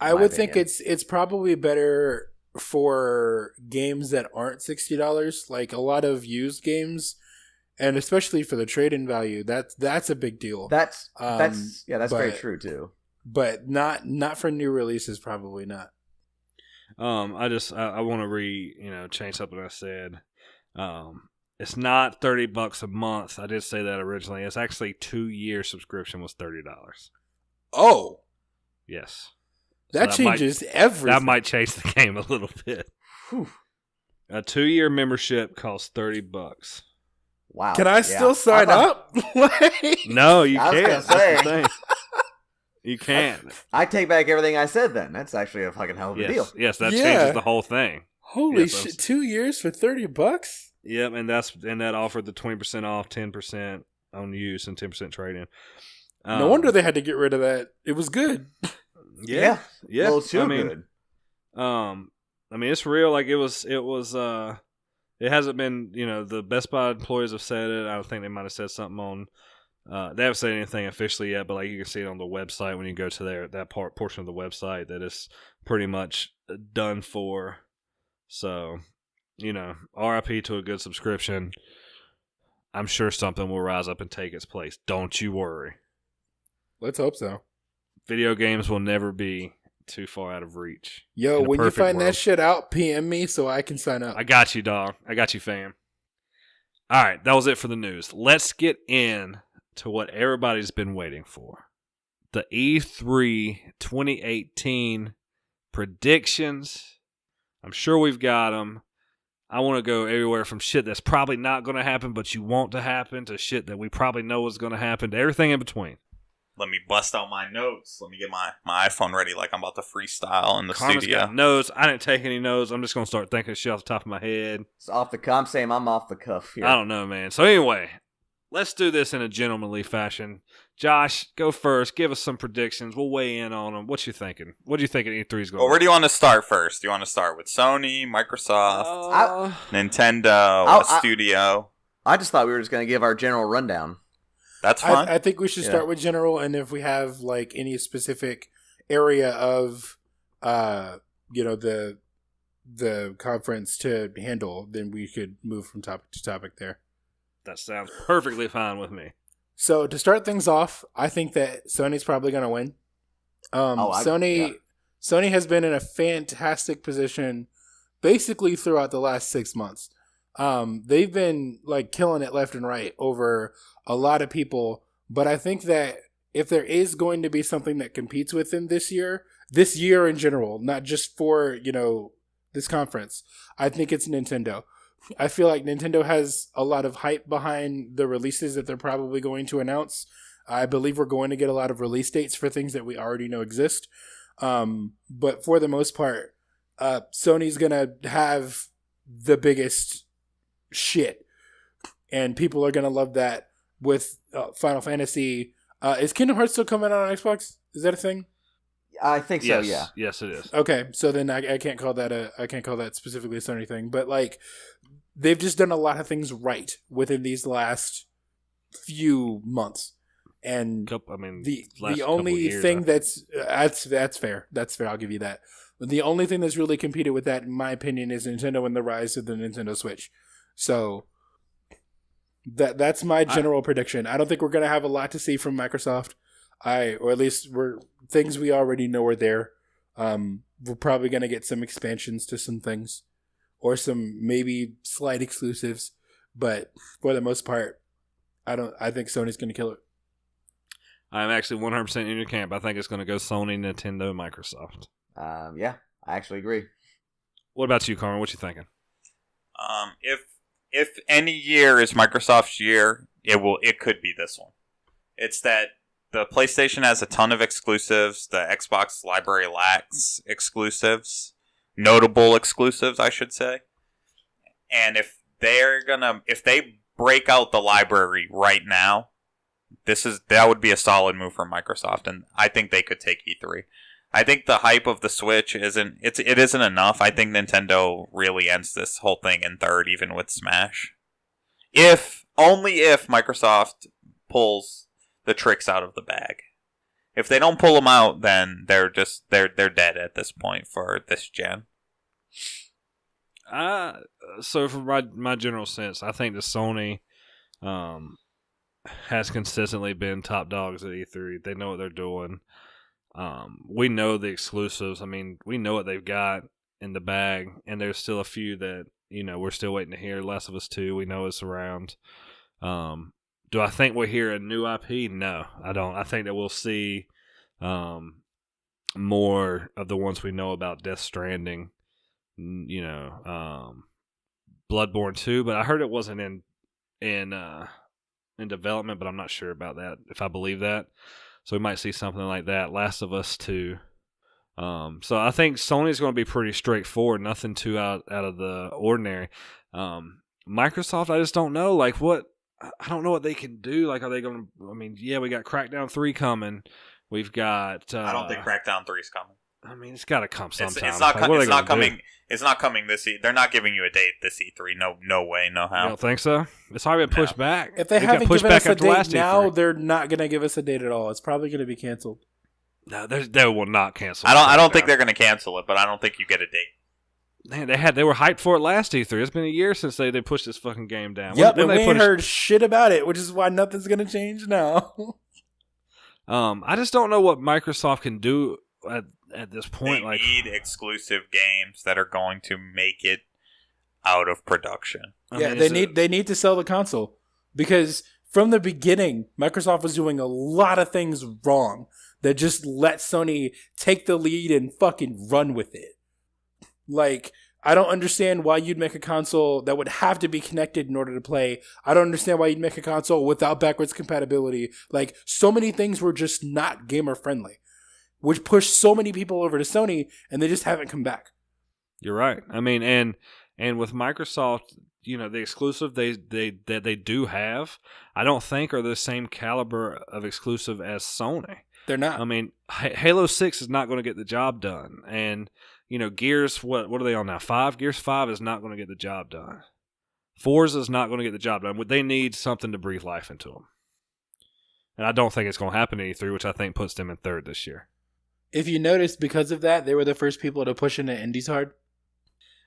I would think it's probably better for games that aren't $60, like a lot of used games, and especially for the trade-in value. That's a big deal. That's very true too. But not for new releases, probably not. I want to change something I said. It's not $30 a month. I did say that originally. It's actually 2-year subscription was $30. Oh, yes. that changes everything. That might change the game a little bit. Whew. A 2-year membership costs $30. Wow. Can I still sign up? No, you I was can't. gonna say. That's the thing. You can't. I take back everything I said then. That's actually a fucking hell of a deal. Yes, that Yeah. changes the whole thing. Holy shit! 2 years for $30? Yep, and that offered the 20% off, 10% on use, and 10% trade-in. No wonder they had to get rid of that. It was good. Yeah. A little too good. It's real. Like it hasn't been, the Best Buy employees have said it. I think they might have said something on, they haven't said anything officially yet, but like you can see it on the website when you go to that portion of the website that it's pretty much done for. So, RIP to a good subscription. I'm sure something will rise up and take its place. Don't you worry. Let's hope so. Video games will never be too far out of reach. Yo, In a when you perfect find world. that shit out, PM me so I can sign up. I got you, dog. I got you, fam. All right, that was it for the news. Let's get in to what everybody's been waiting for. The E3 2018 predictions. I'm sure we've got them. I want to go everywhere from shit that's probably not going to happen, but you want to happen, to shit that we probably know is going to happen, to everything in between. Let me bust out my notes. Let me get my iPhone ready like I'm about to freestyle in the Karma's studio. got notes. I didn't take any notes. I'm just going to start thinking of shit off the top of my head. It's off the cuff. I'm saying I'm off the cuff here. I don't know, man. So anyway, let's do this in a gentlemanly fashion. Josh, go first. Give us some predictions. We'll weigh in on them. What you thinking? What do you think E3 is going to Well, where do you want to start first? Do you want to start with Sony, Microsoft, Nintendo, Studio? I just thought we were just going to give our general rundown. That's fine. I think we should start with general, and if we have like any specific area of, the conference to handle, then we could move from topic to topic there. That sounds perfectly fine with me. So to start things off, I think that Sony's probably going to win. Sony has been in a fantastic position basically throughout the last 6 months. They've been like killing it left and right over a lot of people, but I think that if there is going to be something that competes with them this year in general, not just for, this conference, I think it's Nintendo. I feel like Nintendo has a lot of hype behind the releases that they're probably going to announce. I believe we're going to get a lot of release dates for things that we already know exist. But for the most part, Sony's going to have the biggest shit. And people are going to love that with Final Fantasy. Is Kingdom Hearts still coming out on Xbox? Is that a thing? I think so, Yes. yeah. Yes, it is. Okay, so then I can't call that specifically a Sony thing, but like they've just done a lot of things right within these last few months, and the only thing that's fair. That's fair. I'll give you that. But the only thing that's really competed with that, in my opinion, is Nintendo and the rise of the Nintendo Switch. So that's my general prediction. I don't think we're going to have a lot to see from Microsoft. Or at least things we already know are there. We're probably going to get some expansions to some things, or some maybe slight exclusives. But for the most part, I think Sony's going to kill it. I'm actually 100% in your camp. I think it's going to go Sony, Nintendo, Microsoft. Yeah, I actually agree. What about you, Carmen? What you thinking? If any year is Microsoft's year, it could be this one. It's that the PlayStation has a ton of exclusives. The Xbox library lacks exclusives, notable exclusives, I should say. And if they break out the library right now, that would be a solid move from Microsoft, and I think they could take E3. I think the hype of the Switch isn't enough. I think Nintendo really ends this whole thing in third, even with Smash. Only if Microsoft pulls the tricks out of the bag. If they don't pull them out, then they're dead at this point for this gen. So for my general sense, I think the Sony has consistently been top dogs at E3. They know what they're doing. We know the exclusives. I mean, we know what they've got in the bag, and there's still a few that, we're still waiting to hear. Last of Us 2, we know it's around. Do I think we'll hear a new IP? No, I don't. I think that we'll see more of the ones we know about. Death Stranding, Bloodborne 2, but I heard it wasn't in development, but I'm not sure about that, if I believe that. So we might see something like that. Last of Us 2. So I think Sony's going to be pretty straightforward. Nothing too out of the ordinary. Microsoft, I just don't know. I don't know what they can do. Are they going to... I mean, yeah, we got Crackdown 3 coming. We've got... I don't think Crackdown 3 is coming. I mean, it's got to come sometime. It's not coming. It's not coming this E. They're not giving you a date this E3. No way, no how. You don't think so? It's already been pushed back. If they haven't given us a date now, they're not going to give us a date at all. It's probably going to be canceled. No, they will not cancel. I don't think they're going to cancel it, but I don't think you get a date. Man, they were hyped for it last E3. It's been a year since they pushed this fucking game down. Yep, and we ain't heard shit about it, which is why nothing's going to change now. I just don't know what Microsoft can do at this point. They need exclusive games that are going to make it out of production. They need to sell the console, because from the beginning, Microsoft was doing a lot of things wrong that just let Sony take the lead and fucking run with it. I don't understand why you'd make a console that would have to be connected in order to play. I don't understand why you'd make a console without backwards compatibility. So many things were just not gamer friendly, which pushed so many people over to Sony, and they just haven't come back. You're right. I mean, and with Microsoft, the exclusive they do have, I don't think are the same caliber of exclusive as Sony. They're not. I mean, Halo 6 is not going to get the job done, and Gears, what are they on now? 5? Gears 5 is not going to get the job done. Forza is not going to get the job done. They need something to breathe life into them, and I don't think it's going to happen in E3, which I think puts them in third this year. If you notice, because of that, they were the first people to push into indies hard.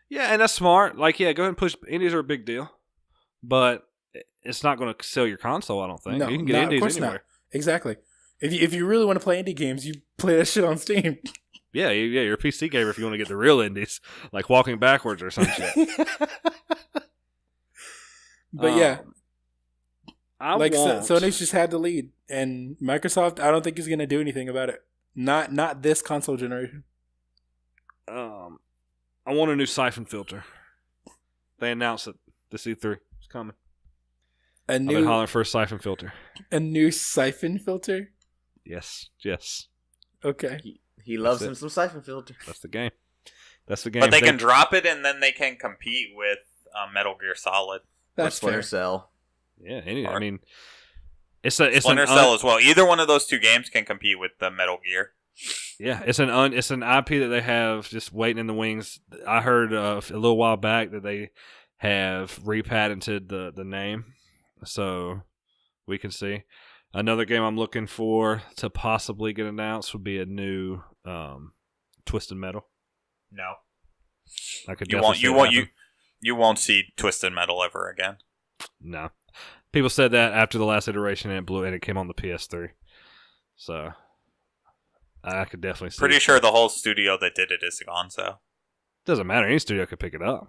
Yeah, and that's smart. Go ahead and push. Indies are a big deal, but it's not going to sell your console, I don't think. No, you can get indies of course anywhere. Not. Exactly. If you really want to play indie games, you play that shit on Steam. Yeah, you're a PC gamer if you want to get the real indies, like Walking Backwards or some shit. But yeah, Sony's just had the lead, and Microsoft, I don't think is going to do anything about it. Not this console generation. I want a new siphon filter. They announced it. This E3 is coming. I've been hollering for a siphon filter. A new siphon filter? Yes. Okay. He loves him some siphon filter. That's the game. But they can drop it, and then they can compete with Metal Gear Solid. That's Splinter fair. Cell. Yeah, I mean, it's Splinter Cell as well. Either one of those two games can compete with the Metal Gear. Yeah, it's an IP that they have just waiting in the wings. I heard a little while back that they have repatented the name, so we can see. Another game I'm looking for to possibly get announced would be a new Twisted Metal. No, I could You won't see Twisted Metal ever again. No. People said that after the last iteration and it came on the PS3. So I could definitely see. Pretty sure the whole studio that did it is gone, so doesn't matter. Any studio could pick it up.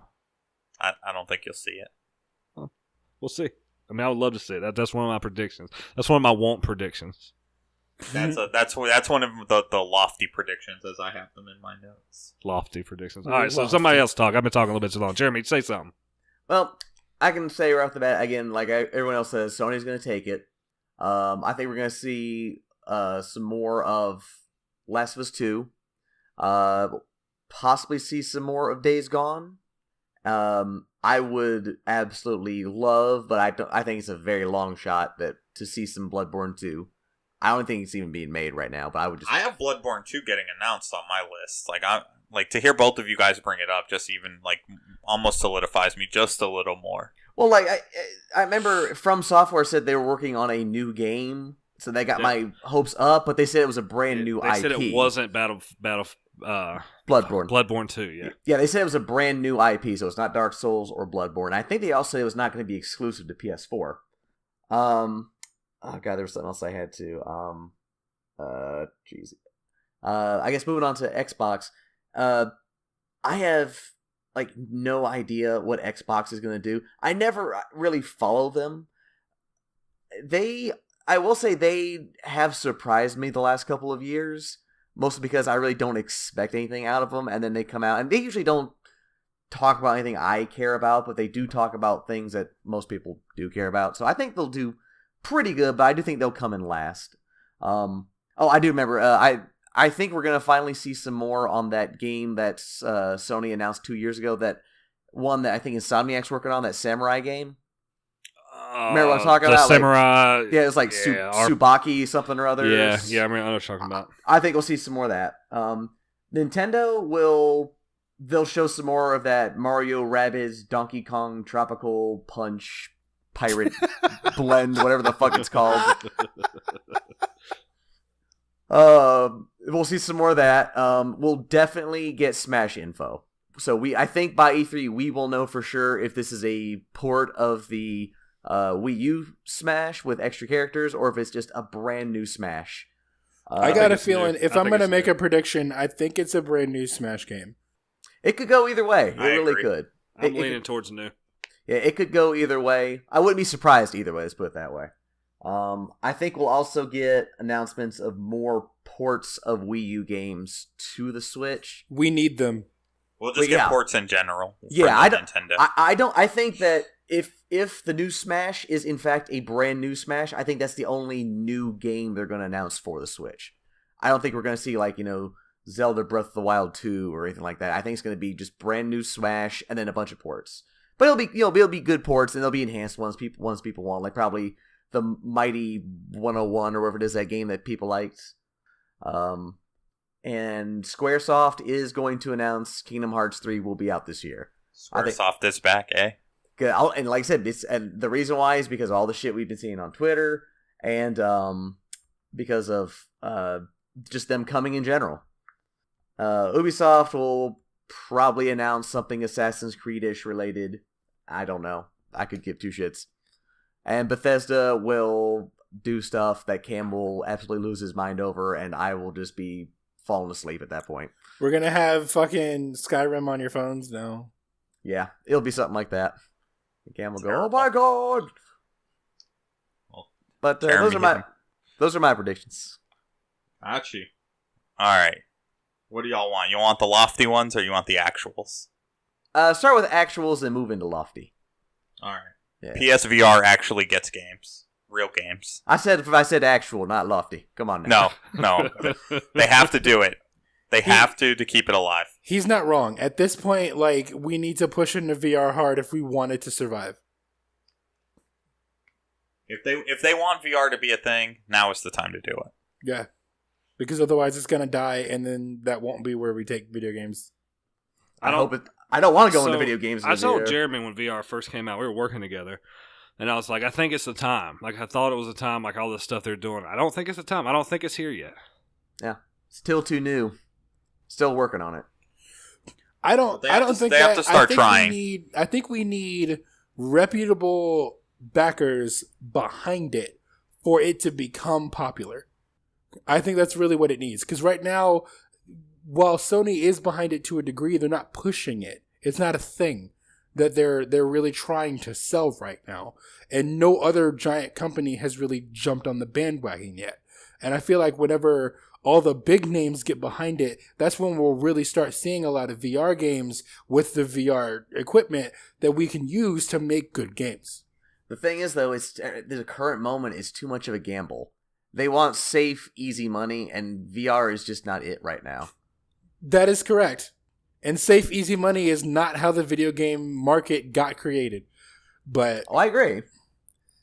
I don't think you'll see it. Well, we'll see. I mean, I would love to see it. That's one of my predictions. That's one of my want predictions. That's one of the lofty predictions as I have them in my notes. Lofty predictions. All right, so somebody else talk. I've been talking a little bit too long. Jeremy, say something. Well, I can say right off the bat, again, like everyone else says, Sony's going to take it. I think we're going to see some more of Last of Us 2. Possibly see some more of Days Gone. I would absolutely love, but I think it's a very long shot to see some Bloodborne 2. I don't think it's even being made right now, but I would just... I have Bloodborne 2 getting announced on my list. Like to hear both of you guys bring it up just even like almost solidifies me just a little more. Well, like I remember From Software said they were working on a new game, so they got my hopes up, but they said it was a brand new IP. They said it wasn't Bloodborne. Bloodborne 2, yeah. Yeah, they said it was a brand new IP, so it's not Dark Souls or Bloodborne. I think they also said it was not going to be exclusive to PS4. Oh god, there was something else I had to. I guess moving on to Xbox. I have like no idea what Xbox is going to do. I never really follow them. I will say they have surprised me the last couple of years, mostly because I really don't expect anything out of them, and then they come out, and they usually don't talk about anything I care about, but they do talk about things that most people do care about. So I think they'll do pretty good, but I do think they'll come in last. I do remember. I think we're gonna finally see some more on that game that Sony announced 2 years ago. That one that I think Insomniac's working on, that samurai game. Remember what I'm talking about? Samurai. Yeah, it's like Tsubaki something or other. Yeah. I mean, I know what you're talking about. I think we'll see some more of that. Nintendo they'll show some more of that Mario Rabbids Donkey Kong Tropical Punch Pirate Blend, whatever the fuck it's called. We'll see some more of that. We'll definitely get Smash info. So I think by E3 we will know for sure if this is a port of the Wii U Smash with extra characters or if it's just a brand new Smash. I got a feeling if I'm going to make a prediction, I think it's a brand new Smash game. It could go either way. It I really agree. could. I'm leaning towards new. Yeah, it could go either way. I wouldn't be surprised either way, let's put it that way. I think we'll also get announcements of more ports of Wii U games to the Switch. We need them. We'll just get ports in general. Yeah, Nintendo. I think that if the new Smash is in fact a brand new Smash, I think that's the only new game they're going to announce for the Switch. I don't think we're going to see Zelda Breath of the Wild 2 or anything like that. I think it's going to be just brand new Smash and then a bunch of ports. But it'll be good ports and they'll be enhanced ones people want, like probably the Mighty 101 or whatever it is, that game that people liked. And Squaresoft is going to announce Kingdom Hearts 3 will be out this year. Squaresoft is back, eh? Good. And like I said, and the reason why is because of all the shit we've been seeing on Twitter and because of just them coming in general. Ubisoft will probably announce something Assassin's Creed-ish related. I don't know. I could give two shits. And Bethesda will do stuff that Cam will absolutely lose his mind over, and I will just be falling asleep at that point. We're going to have fucking Skyrim on your phones now. Yeah, it'll be something like that. And Cam will go, oh my god! Well, but those are my predictions. Gotcha. Alright. What do y'all want? You want the lofty ones, or you want the actuals? Start with actuals and move into lofty. Alright. Yeah. PSVR actually gets games. Real games. I said actual, not lofty. Come on now. No. They have to do it. They have to keep it alive. He's not wrong. At this point, we need to push into VR hard if we want it to survive. If they want VR to be a thing, now is the time to do it. Yeah. Because otherwise it's going to die, and then that won't be where we take video games. I don't want to go into video games. I told Jeremy when VR first came out, we were working together, and I was like, I think it's the time. I thought it was the time, all this stuff they're doing. I don't think it's the time. I don't think it's here yet. Yeah. Still too new. Still working on it. I don't think they have to start trying. I think we need reputable backers behind it for it to become popular. I think that's really what it needs. Because right now, while Sony is behind it to a degree, they're not pushing it. It's not a thing that they're really trying to sell right now. And no other giant company has really jumped on the bandwagon yet. And I feel like whenever all the big names get behind it, that's when we'll really start seeing a lot of VR games with the VR equipment that we can use to make good games. The thing is, though, the current moment is too much of a gamble. They want safe, easy money, and VR is just not it right now. That is correct. And safe, easy money is not how the video game market got created. But I agree.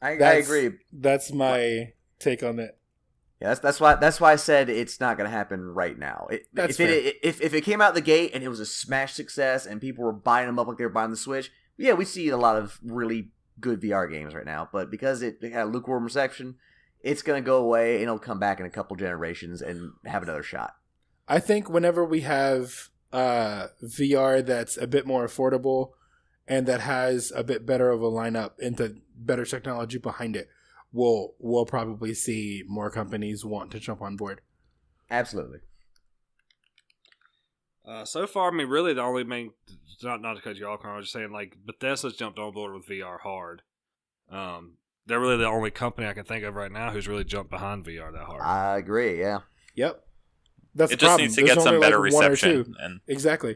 I agree. That's my take on that. Yeah, that's why I said it's not going to happen right now. If it came out the gate and it was a smash success and people were buying them up like they were buying the Switch, yeah, we see a lot of really good VR games right now. But because it had a lukewarm reception, it's going to go away and it'll come back in a couple generations and have another shot. I think whenever we have VR that's a bit more affordable and that has a bit better of a lineup and better technology behind it, we'll probably see more companies want to jump on board. Absolutely. So far, I mean, really the only main, not to cut you off, I was just saying, like, Bethesda's jumped on board with VR hard. They're really the only company I can think of right now who's really jumped behind VR that hard. I agree, yeah. Yep. That's it just needs to get some better reception. And exactly.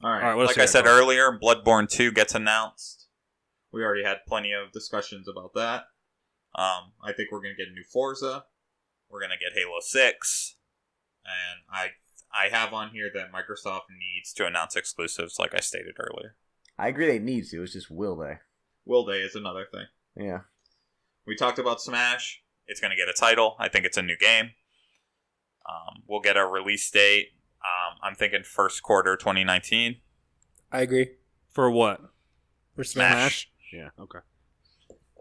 All right. Like I said earlier, Bloodborne 2 gets announced. We already had plenty of discussions about that. I think we're going to get a new Forza. We're going to get Halo 6. And I have on here that Microsoft needs to announce exclusives, like I stated earlier. I agree they need to. It's just will they? Will they is another thing. Yeah. We talked about Smash. It's going to get a title. I think it's a new game. We'll get a release date. I'm thinking first quarter 2019. I agree. For what? For Smash? Yeah, okay.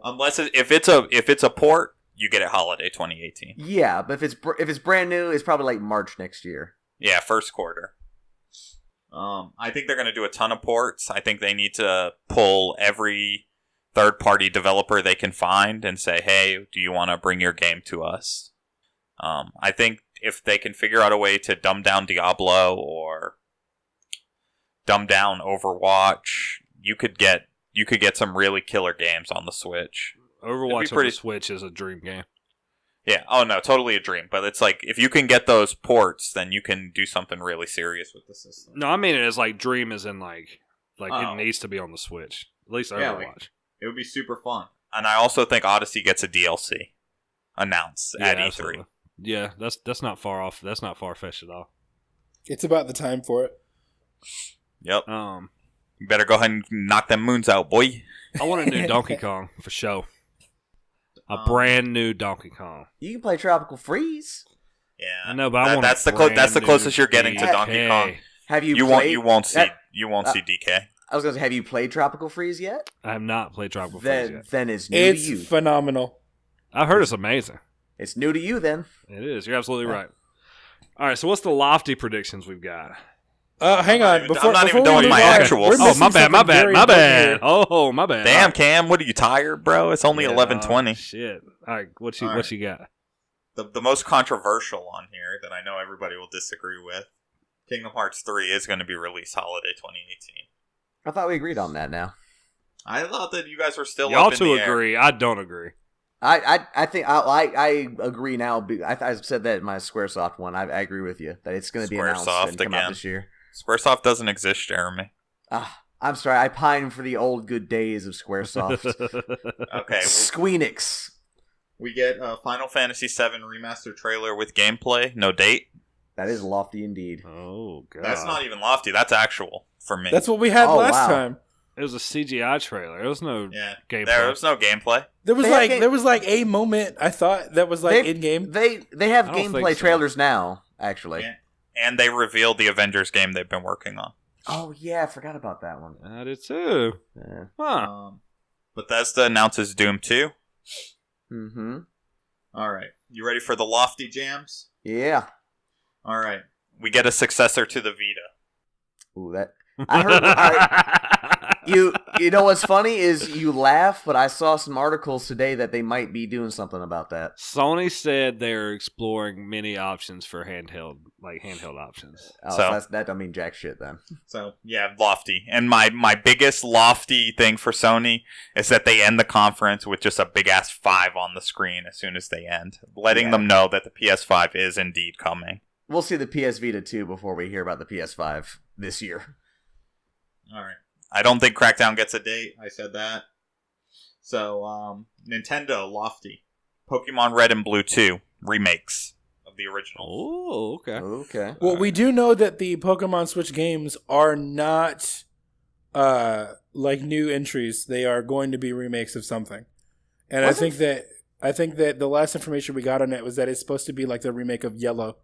Unless if it's a port, you get it holiday 2018. Yeah, but if it's brand new, it's probably like March next year. Yeah, first quarter. I think they're going to do a ton of ports. I think they need to pull every third-party developer they can find and say, hey, do you want to bring your game to us? I think if they can figure out a way to dumb down Diablo or dumb down Overwatch, you could get some really killer games on the Switch. Overwatch on the Switch is a dream game. Yeah, oh no, totally a dream. But it's like, if you can get those ports, then you can do something really serious with the system. No, I mean it as like dream as in like it needs to be on the Switch. At least Overwatch. Like, it would be super fun. And I also think Odyssey gets a DLC announced at E3. Absolutely. Yeah, that's not far off. That's not far-fetched at all. It's about the time for it. Yep. You better go ahead and knock them moons out, boy. I want a new Donkey Kong for sure. A brand new Donkey Kong. You can play Tropical Freeze. Yeah, I know, but I want that's the closest you're getting to Donkey Kong. Have you won't see DK. I was going to say, have you played Tropical Freeze yet? I have not played Tropical Freeze yet. Then it's new to you. It's phenomenal. I've heard it's amazing. It's new to you, then. It is. You're absolutely right. All right, so what's the lofty predictions we've got? Hang on. I'm not even doing my actuals. Oh, my bad. Oh, my bad. Damn, Cam, what are you, tired, bro? It's only 11:20. Shit. All right, what you got? The most controversial on here that I know everybody will disagree with, Kingdom Hearts 3 is going to be released holiday 2018. I thought we agreed on that now. I thought that you guys were still Y'all up in the air. two agree. I don't agree. I think I agree now. I said that in my SquareSoft one. I agree with you that it's going to be announced and come out this year. SquareSoft doesn't exist, Jeremy. I'm sorry. I pine for the old good days of SquareSoft. Okay. Squeenix. We get a Final Fantasy VII Remastered trailer with gameplay. No date. That is lofty indeed. Oh, God. That's not even lofty. That's actual for me. That's what we had last time. It was a CGI trailer. There was no gameplay. There was no gameplay. There was like a moment, I thought, that was like in game. They have gameplay trailers now, actually. Yeah. And they revealed the Avengers game they've been working on. Oh yeah, I forgot about that one. I did too. Yeah. Huh. Bethesda announces Doom 2. Mm-hmm. All right. You ready for the lofty jams? Yeah. All right. We get a successor to the Vita. Ooh, that I heard. All right, you know what's funny is you laugh, but I saw some articles today that they might be doing something about that. Sony said they're exploring many options for handheld options. Oh, So- so that don't mean jack shit then. So yeah, lofty. And my biggest lofty thing for Sony is that they end the conference with just a big ass 5 on the screen as soon as they end, letting them know that the PS5 is indeed coming. We'll see the PS Vita 2 before we hear about the PS5 this year. All right. I don't think Crackdown gets a date. I said that. So Nintendo lofty. Pokemon Red and Blue 2 remakes of the original. Oh, okay. Okay. Well, we do know that the Pokemon Switch games are not like new entries. They are going to be remakes of something. And I think that the last information we got on it was that it's supposed to be like the remake of Yellow.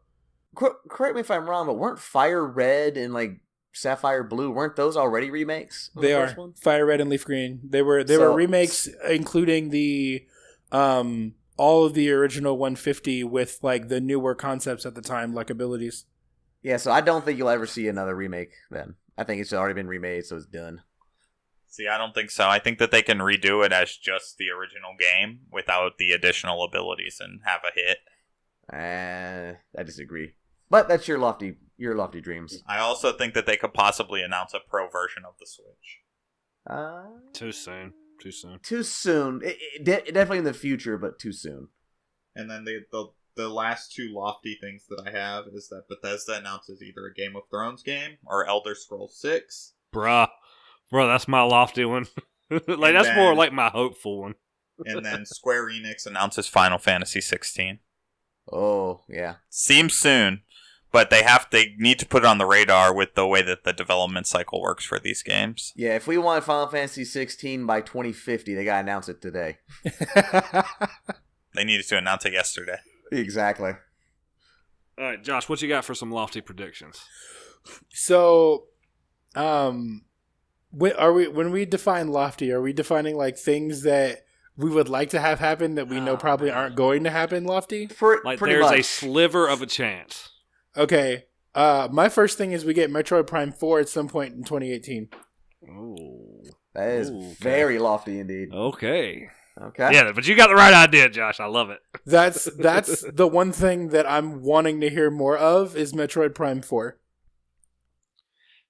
Correct me if I'm wrong, but weren't Fire Red and like Sapphire Blue, weren't those already remakes? They are Fire Red and Leaf Green. They were remakes, including the all of the original 150 with like the newer concepts at the time, like abilities. Yeah, so I don't think you'll ever see another remake then. I think it's already been remade, so it's done. See, I don't think so. I think that they can redo it as just the original game without the additional abilities and have a hit. I disagree. But that's your lofty dreams. I also think that they could possibly announce a pro version of the Switch. Too soon. Too soon. Definitely in the future, but too soon. And then the last two lofty things that I have is that Bethesda announces either a Game of Thrones game or Elder Scrolls 6. Bruh, that's my lofty one. That's more like my hopeful one. And then Square Enix announces Final Fantasy 16. Oh, yeah. Seems soon, but they need to put it on the radar with the way that the development cycle works for these games. Yeah, if we want Final Fantasy 16 by 2050, they gotta announce it today. They needed to announce it yesterday. Exactly. All right, Josh, what you got for some lofty predictions? So, when we define lofty, are we defining like things that we would like to have happen that we know probably aren't going to happen lofty? Like pretty there's much. a sliver of a chance. Okay. My first thing is we get Metroid Prime 4 at some point in 2018. Oh. That is Okay. very lofty indeed. Okay. Okay. Yeah, but you got the right idea, Josh. I love it. That's the one thing that I'm wanting to hear more of is Metroid Prime 4.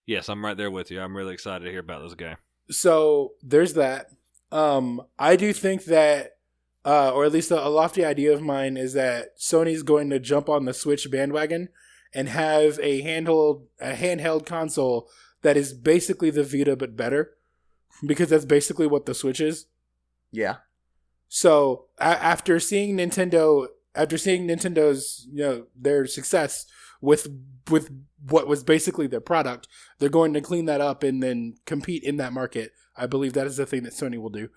Yes, I'm right there with you. I'm really excited to hear about this game. So there's that. I do think that, or at least a lofty idea of mine is that Sony's going to jump on the Switch bandwagon and have a handheld console that is basically the Vita but better, because that's basically what the Switch is. Yeah. So after seeing Nintendo's, their success with what was basically their product, they're going to clean that up and then compete in that market. I believe that is the thing that Sony will do.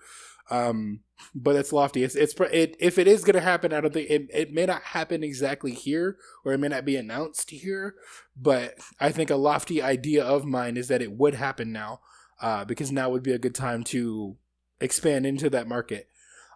But it's lofty. If it is going to happen, I don't think it may not happen exactly here, or it may not be announced here. But I think a lofty idea of mine is that it would happen now, because now would be a good time to expand into that market.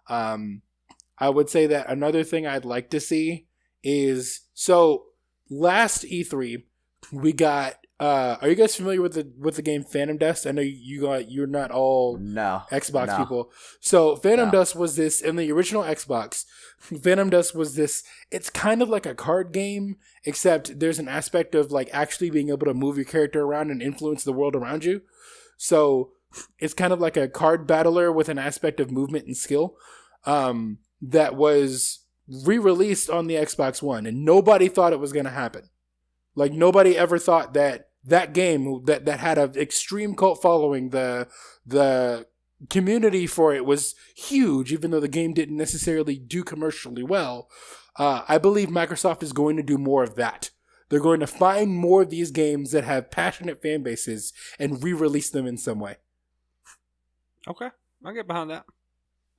I would say that another thing I'd like to see is, so last E3 we got. Are you guys familiar with the game Phantom Dust? I know you're not all Xbox people. So Phantom Dust was this in the original Xbox. Phantom Dust was this. It's kind of like a card game, except there's an aspect of like actually being able to move your character around and influence the world around you. So it's kind of like a card battler with an aspect of movement and skill. That was re-released on the Xbox One, and nobody thought it was going to happen. Like nobody ever thought that game that had an extreme cult following, the community for it was huge, even though the game didn't necessarily do commercially well. I believe Microsoft is going to do more of that. They're going to find more of these games that have passionate fan bases and re-release them in some way. Okay, I'll get behind that.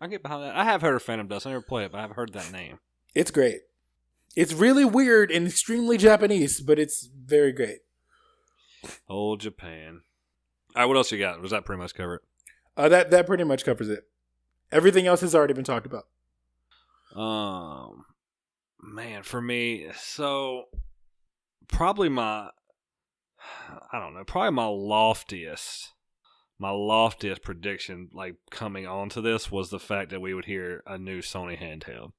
I have heard of Phantom Dust. I never played it, but I've heard that name. It's great. It's really weird and extremely Japanese, but it's very great. Old Japan. All right, what else you got? Was that pretty much cover it? That pretty much covers it. Everything else has already been talked about. Man, for me, so probably my I don't know, probably my loftiest prediction, like coming onto this, was the fact that we would hear a new Sony handheld.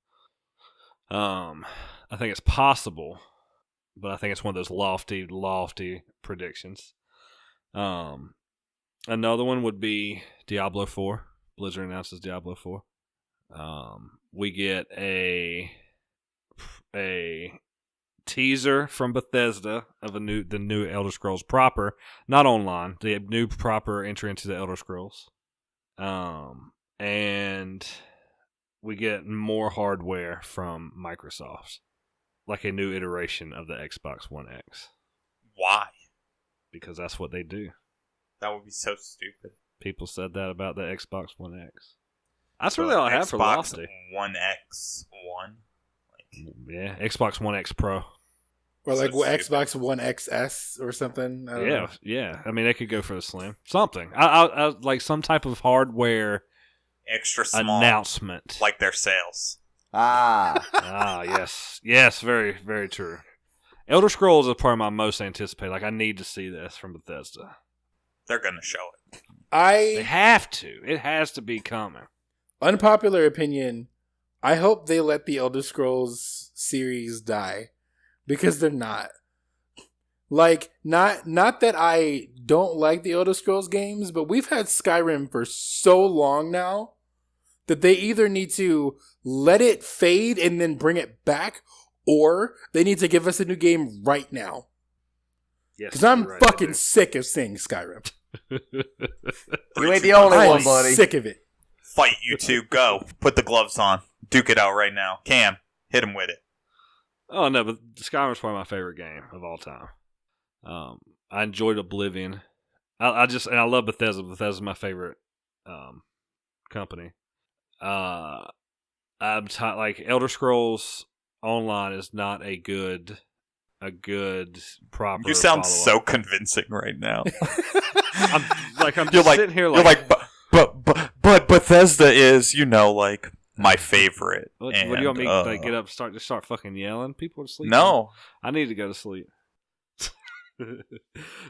I think it's possible, but I think it's one of those lofty predictions. Another one would be Diablo 4. Blizzard announces Diablo 4. We get a teaser from Bethesda of the new Elder Scrolls proper, not online, the new proper entry into the Elder Scrolls. And we get more hardware from Microsoft, like a new iteration of the Xbox One X. Why? Because that's what they do. That would be so stupid. People said that about the Xbox One X. That's really all I have for Lofty. One X One. Yeah, Xbox One X Pro. Or like Xbox One XS or something. I don't know. Yeah. I mean, they could go for the Slim. Something. I like some type of hardware extra small announcement, like their sales. Yes. Very, very true. Elder Scrolls is part of my most anticipated. Like, I need to see this from Bethesda. They're gonna show it. They have to. It has to be coming. Unpopular opinion. I hope they let the Elder Scrolls series die, because they're not. Like, not that I don't like the Elder Scrolls games, but we've had Skyrim for so long now that they either need to let it fade and then bring it back, or they need to give us a new game right now. Because I'm fucking sick of seeing Skyrim. You ain't the only one, buddy. I'm sick of it. Fight, you two. Go. Put the gloves on. Duke it out right now. Cam, hit him with it. Oh, no, but Skyrim's probably my favorite game of all time. I enjoyed Oblivion. I love Bethesda. Bethesda's my favorite company. Like, Elder Scrolls Online is not a good proper. You sound follow-up. so convincing right now. I'm you're sitting here like but Bethesda is, like, my favorite. What do you want me to get up, start fucking yelling? People are sleeping. No, I need to go to sleep.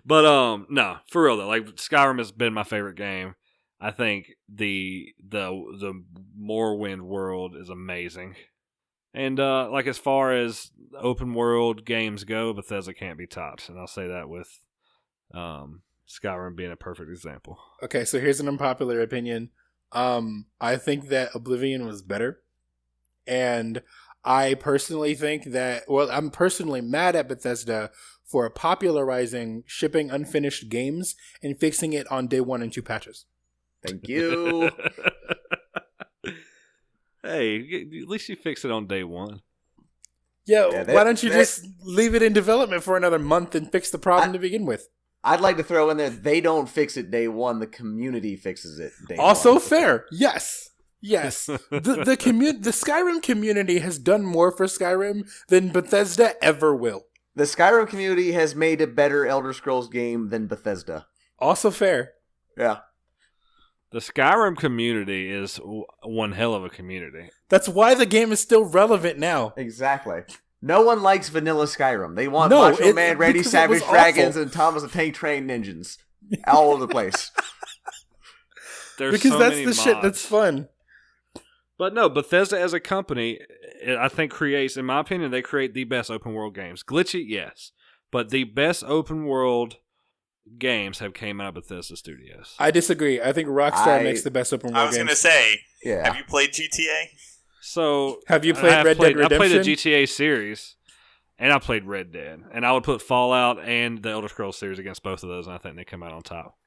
But no, for real though, like, Skyrim has been my favorite game. I think the Morrowind world is amazing. And like, as far as open world games go, Bethesda can't be topped, and I'll say that with Skyrim being a perfect example. Okay, so here's an unpopular opinion. I think that Oblivion was better, and I personally think that, I'm personally mad at Bethesda for popularizing shipping unfinished games and fixing it on day 1 and 2 patches. Thank you. Hey, at least you fix it on day 1. Why don't you just leave it in development for another month and fix the problem to begin with? I'd like to throw in there, they don't fix it day 1, the community fixes it day 1. Also fair. Yes. The Skyrim community has done more for Skyrim than Bethesda ever will. The Skyrim community has made a better Elder Scrolls game than Bethesda. Also fair. Yeah. The Skyrim community is one hell of a community. That's why the game is still relevant now. Exactly. No one likes vanilla Skyrim. They want Macho Man, Randy Savage Dragons, and Thomas the Tank Train ninjas all over the place. Because that's the mods. Shit that's fun. But no, Bethesda as a company, I think creates, in my opinion, they create the best open world games. Glitchy, yes. But the best open world games have came out of Bethesda Studios. I disagree. I think Rockstar makes the best open world games. I was going to say, have you played GTA? So, have you played Red Dead Redemption? I played the GTA series, and I played Red Dead. And I would put Fallout and the Elder Scrolls series against both of those, and I think they come out on top.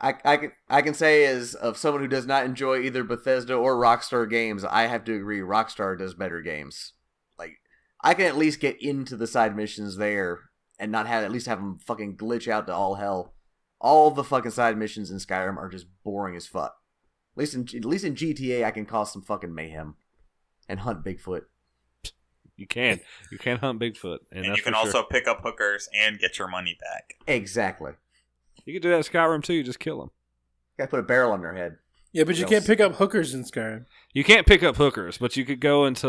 I can say, as of someone who does not enjoy either Bethesda or Rockstar games, I have to agree, Rockstar does better games. Like, I can at least get into the side missions there and not have them fucking glitch out to all hell. All the fucking side missions in Skyrim are just boring as fuck. At least in GTA, I can cause some fucking mayhem and hunt Bigfoot. You can hunt Bigfoot, and you can also pick up hookers and get your money back. Exactly. You can do that in Skyrim too. You just kill them. Gotta put a barrel on their head. Yeah, but you can't pick up hookers in Skyrim. You can't pick up hookers, but you could go into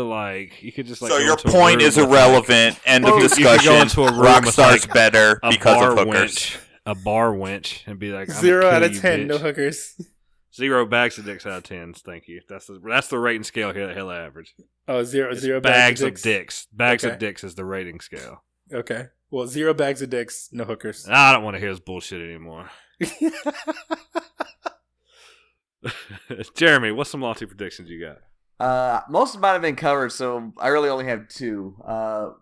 you could just So go your into a point room is with, irrelevant. End of you could go discussion. into a room with, Rockstar's better a because bar of hookers. winch, a bar winch, and be like, 0 I'm out of you, 10, bitch. no hookers. 0 bags of dicks out of 10s. Thank you. That's the rating scale here at Hell Average. Oh, zero It's bags of dicks. Bags Okay. of dicks is the rating scale. Okay. Well, 0 bags of dicks, no hookers. I don't want to hear this bullshit anymore. Jeremy, what's some lofty predictions you got? Most of mine have been covered, so I really only have 2.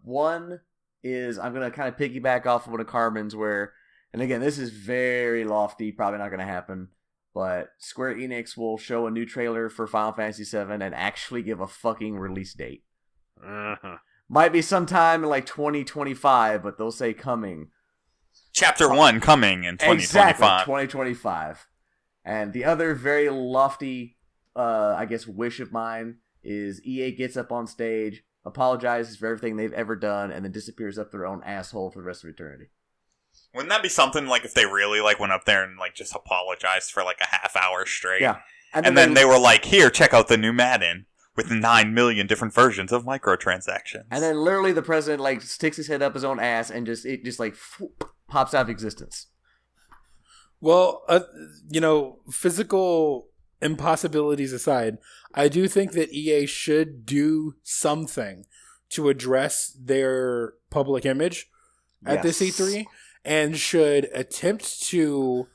One is I'm gonna kind of piggyback off of one of Carmen's, and again, this is very lofty, probably not gonna happen. But Square Enix will show a new trailer for Final Fantasy VII and actually give a fucking release date. Uh-huh. Might be sometime in like 2025, but they'll say coming. Chapter 1 coming in 2025. Exactly, 2025. And the other very lofty, I guess, wish of mine is EA gets up on stage, apologizes for everything they've ever done, and then disappears up their own asshole for the rest of eternity. Wouldn't that be something like if they really like went up there and like just apologized for like a half hour straight? Yeah. And then they were like, here, check out the new Madden with 9 million different versions of microtransactions. And then literally the president like sticks his head up his own ass and it just like pops out of existence. Well, physical impossibilities aside, I do think that EA should do something to address their public image at this E3 and should attempt to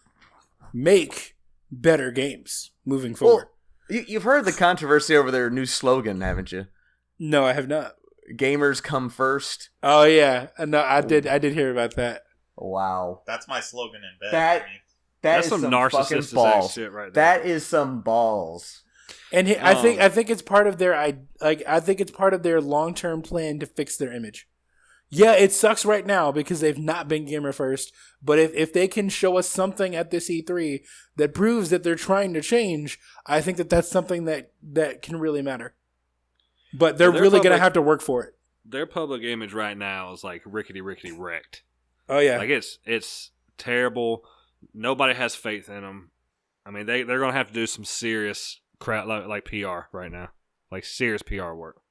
make better games moving forward. Well, you've heard the controversy over their new slogan, haven't you? No, I have not. Gamers come first. Oh yeah, no, I did hear about that. Wow. That's my slogan in bed. That's is some fucking narcissistic balls. shit right there. That is some balls. And I think it's part of their I think it's part of their long-term plan to fix their image. Yeah, it sucks right now because they've not been gamer first, but if they can show us something at this E3 that proves that they're trying to change, I think that's something that can really matter. But they're really going to have to work for it. Their public image right now is like rickety wrecked. Oh yeah. Like it's terrible. Nobody has faith in them. I mean, they're going to have to do some serious crap like PR right now. Like serious PR work.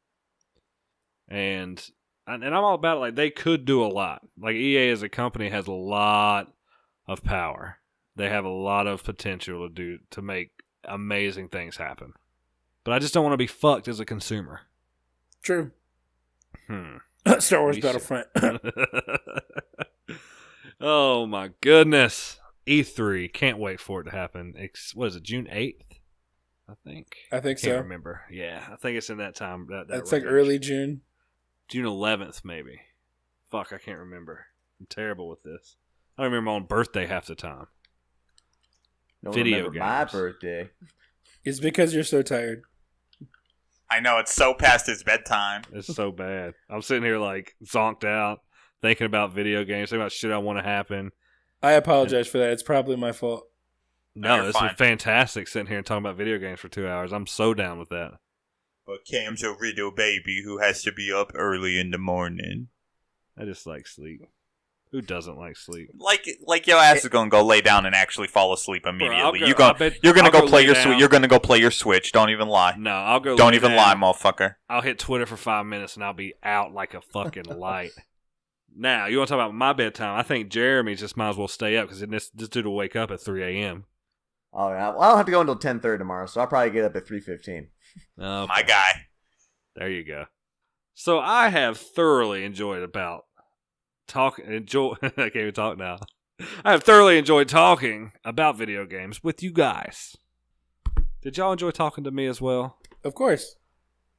And I'm all about it. Like, they could do a lot. Like, EA as a company has a lot of power. They have a lot of potential to make amazing things happen. But I just don't want to be fucked as a consumer. True. Star Wars Battlefront. Oh my goodness. E3. Can't wait for it to happen. What is it, June 8th? I think. I think so. Can't remember. Yeah, I think it's in that time. That's like early June. June 11th, maybe. Fuck, I can't remember. I'm terrible with this. I don't remember my own birthday half the time. Don't Video remember games. my birthday. It's because you're so tired. I know, it's so past his bedtime. It's so bad. I'm sitting here like zonked out, thinking about video games, thinking about shit I want to happen. I apologize for that. It's probably my fault. No, you're this fine. is fantastic sitting here and talking about video games for 2 hours. I'm so down with that. But Cam's a little baby who has to be up early in the morning. I just like sleep. Who doesn't like sleep? Like your ass is gonna go lay down and actually fall asleep immediately. Bro, you're gonna I'll go go play lay your down. You're gonna go play your Switch. Don't even lie. No, I'll go. Don't lay even down. lie, motherfucker. I'll hit Twitter for 5 minutes and I'll be out like a fucking light. Now, you want to talk about my bedtime? I think Jeremy just might as well stay up because this dude will wake up at 3 a.m. Oh yeah. Well, I don't have to go until 10:30 tomorrow, so I'll probably get up at 3:15. Okay. My guy. There you go. So I have thoroughly enjoyed about talking. I can't even talk now. I have thoroughly enjoyed talking about video games with you guys. Did y'all enjoy talking to me as well? Of course.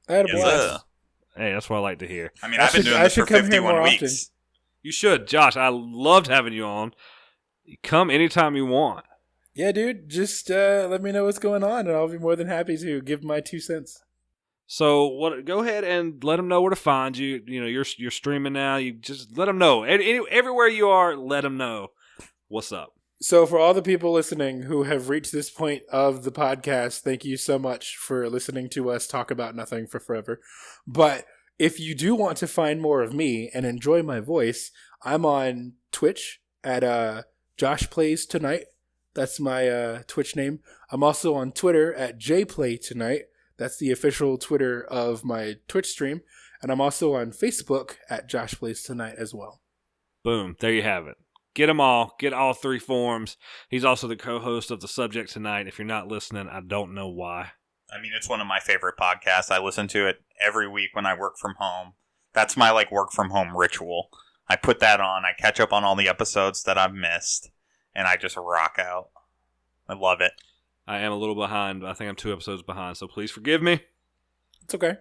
I had a Yes, blast. sir. Hey, that's what I like to hear. I mean, I I've been should- doing I this for should come here 51 more weeks. often. You should, Josh. I loved having you on. Come anytime you want. Yeah, dude. Just let me know what's going on, and I'll be more than happy to give my 2 cents. So go ahead and let them know where to find you. You know, you're streaming now. You just let them know. Everywhere you are, let them know what's up. So for all the people listening who have reached this point of the podcast, thank you so much for listening to us talk about nothing for forever. But if you do want to find more of me and enjoy my voice, I'm on Twitch at Josh Plays Tonight. That's my Twitch name. I'm also on Twitter at JPlayTonight. That's the official Twitter of my Twitch stream. And I'm also on Facebook at Josh Plays Tonight as well. Boom. There you have it. Get them all. Get all 3 forms. He's also the co-host of The Subject Tonight. If you're not listening, I don't know why. I mean, it's one of my favorite podcasts. I listen to it every week when I work from home. That's my work from home ritual. I put that on. I catch up on all the episodes that I've missed, and I just rock out. I love it. I am a little behind. I think I'm 2 episodes behind, so please forgive me. It's okay.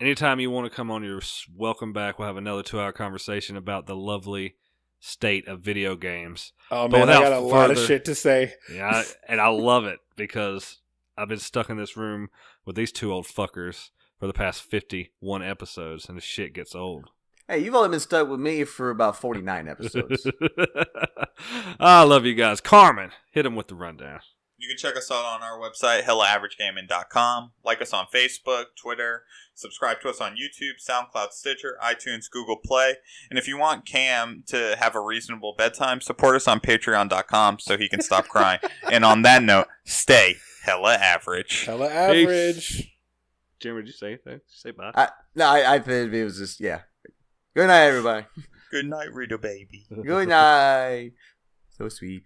Anytime you want to come on, you're welcome back. We'll have another 2-hour conversation about the lovely state of video games. Oh, man, I got a lot of shit to say. Yeah, and I love it because I've been stuck in this room with these 2 old fuckers for the past 51 episodes, and the shit gets old. Hey, you've only been stuck with me for about 49 episodes. I love you guys. Carmen, hit him with the rundown. You can check us out on our website, hellaaveragegaming.com. Like us on Facebook, Twitter. Subscribe to us on YouTube, SoundCloud, Stitcher, iTunes, Google Play. And if you want Cam to have a reasonable bedtime, support us on patreon.com so he can stop crying. And on that note, stay hella average. Hella average. Peace. Jeremy, did you say anything? Did you say bye? I think it was just, yeah. Good night, everybody. Good night, Rita baby. Good night. So sweet.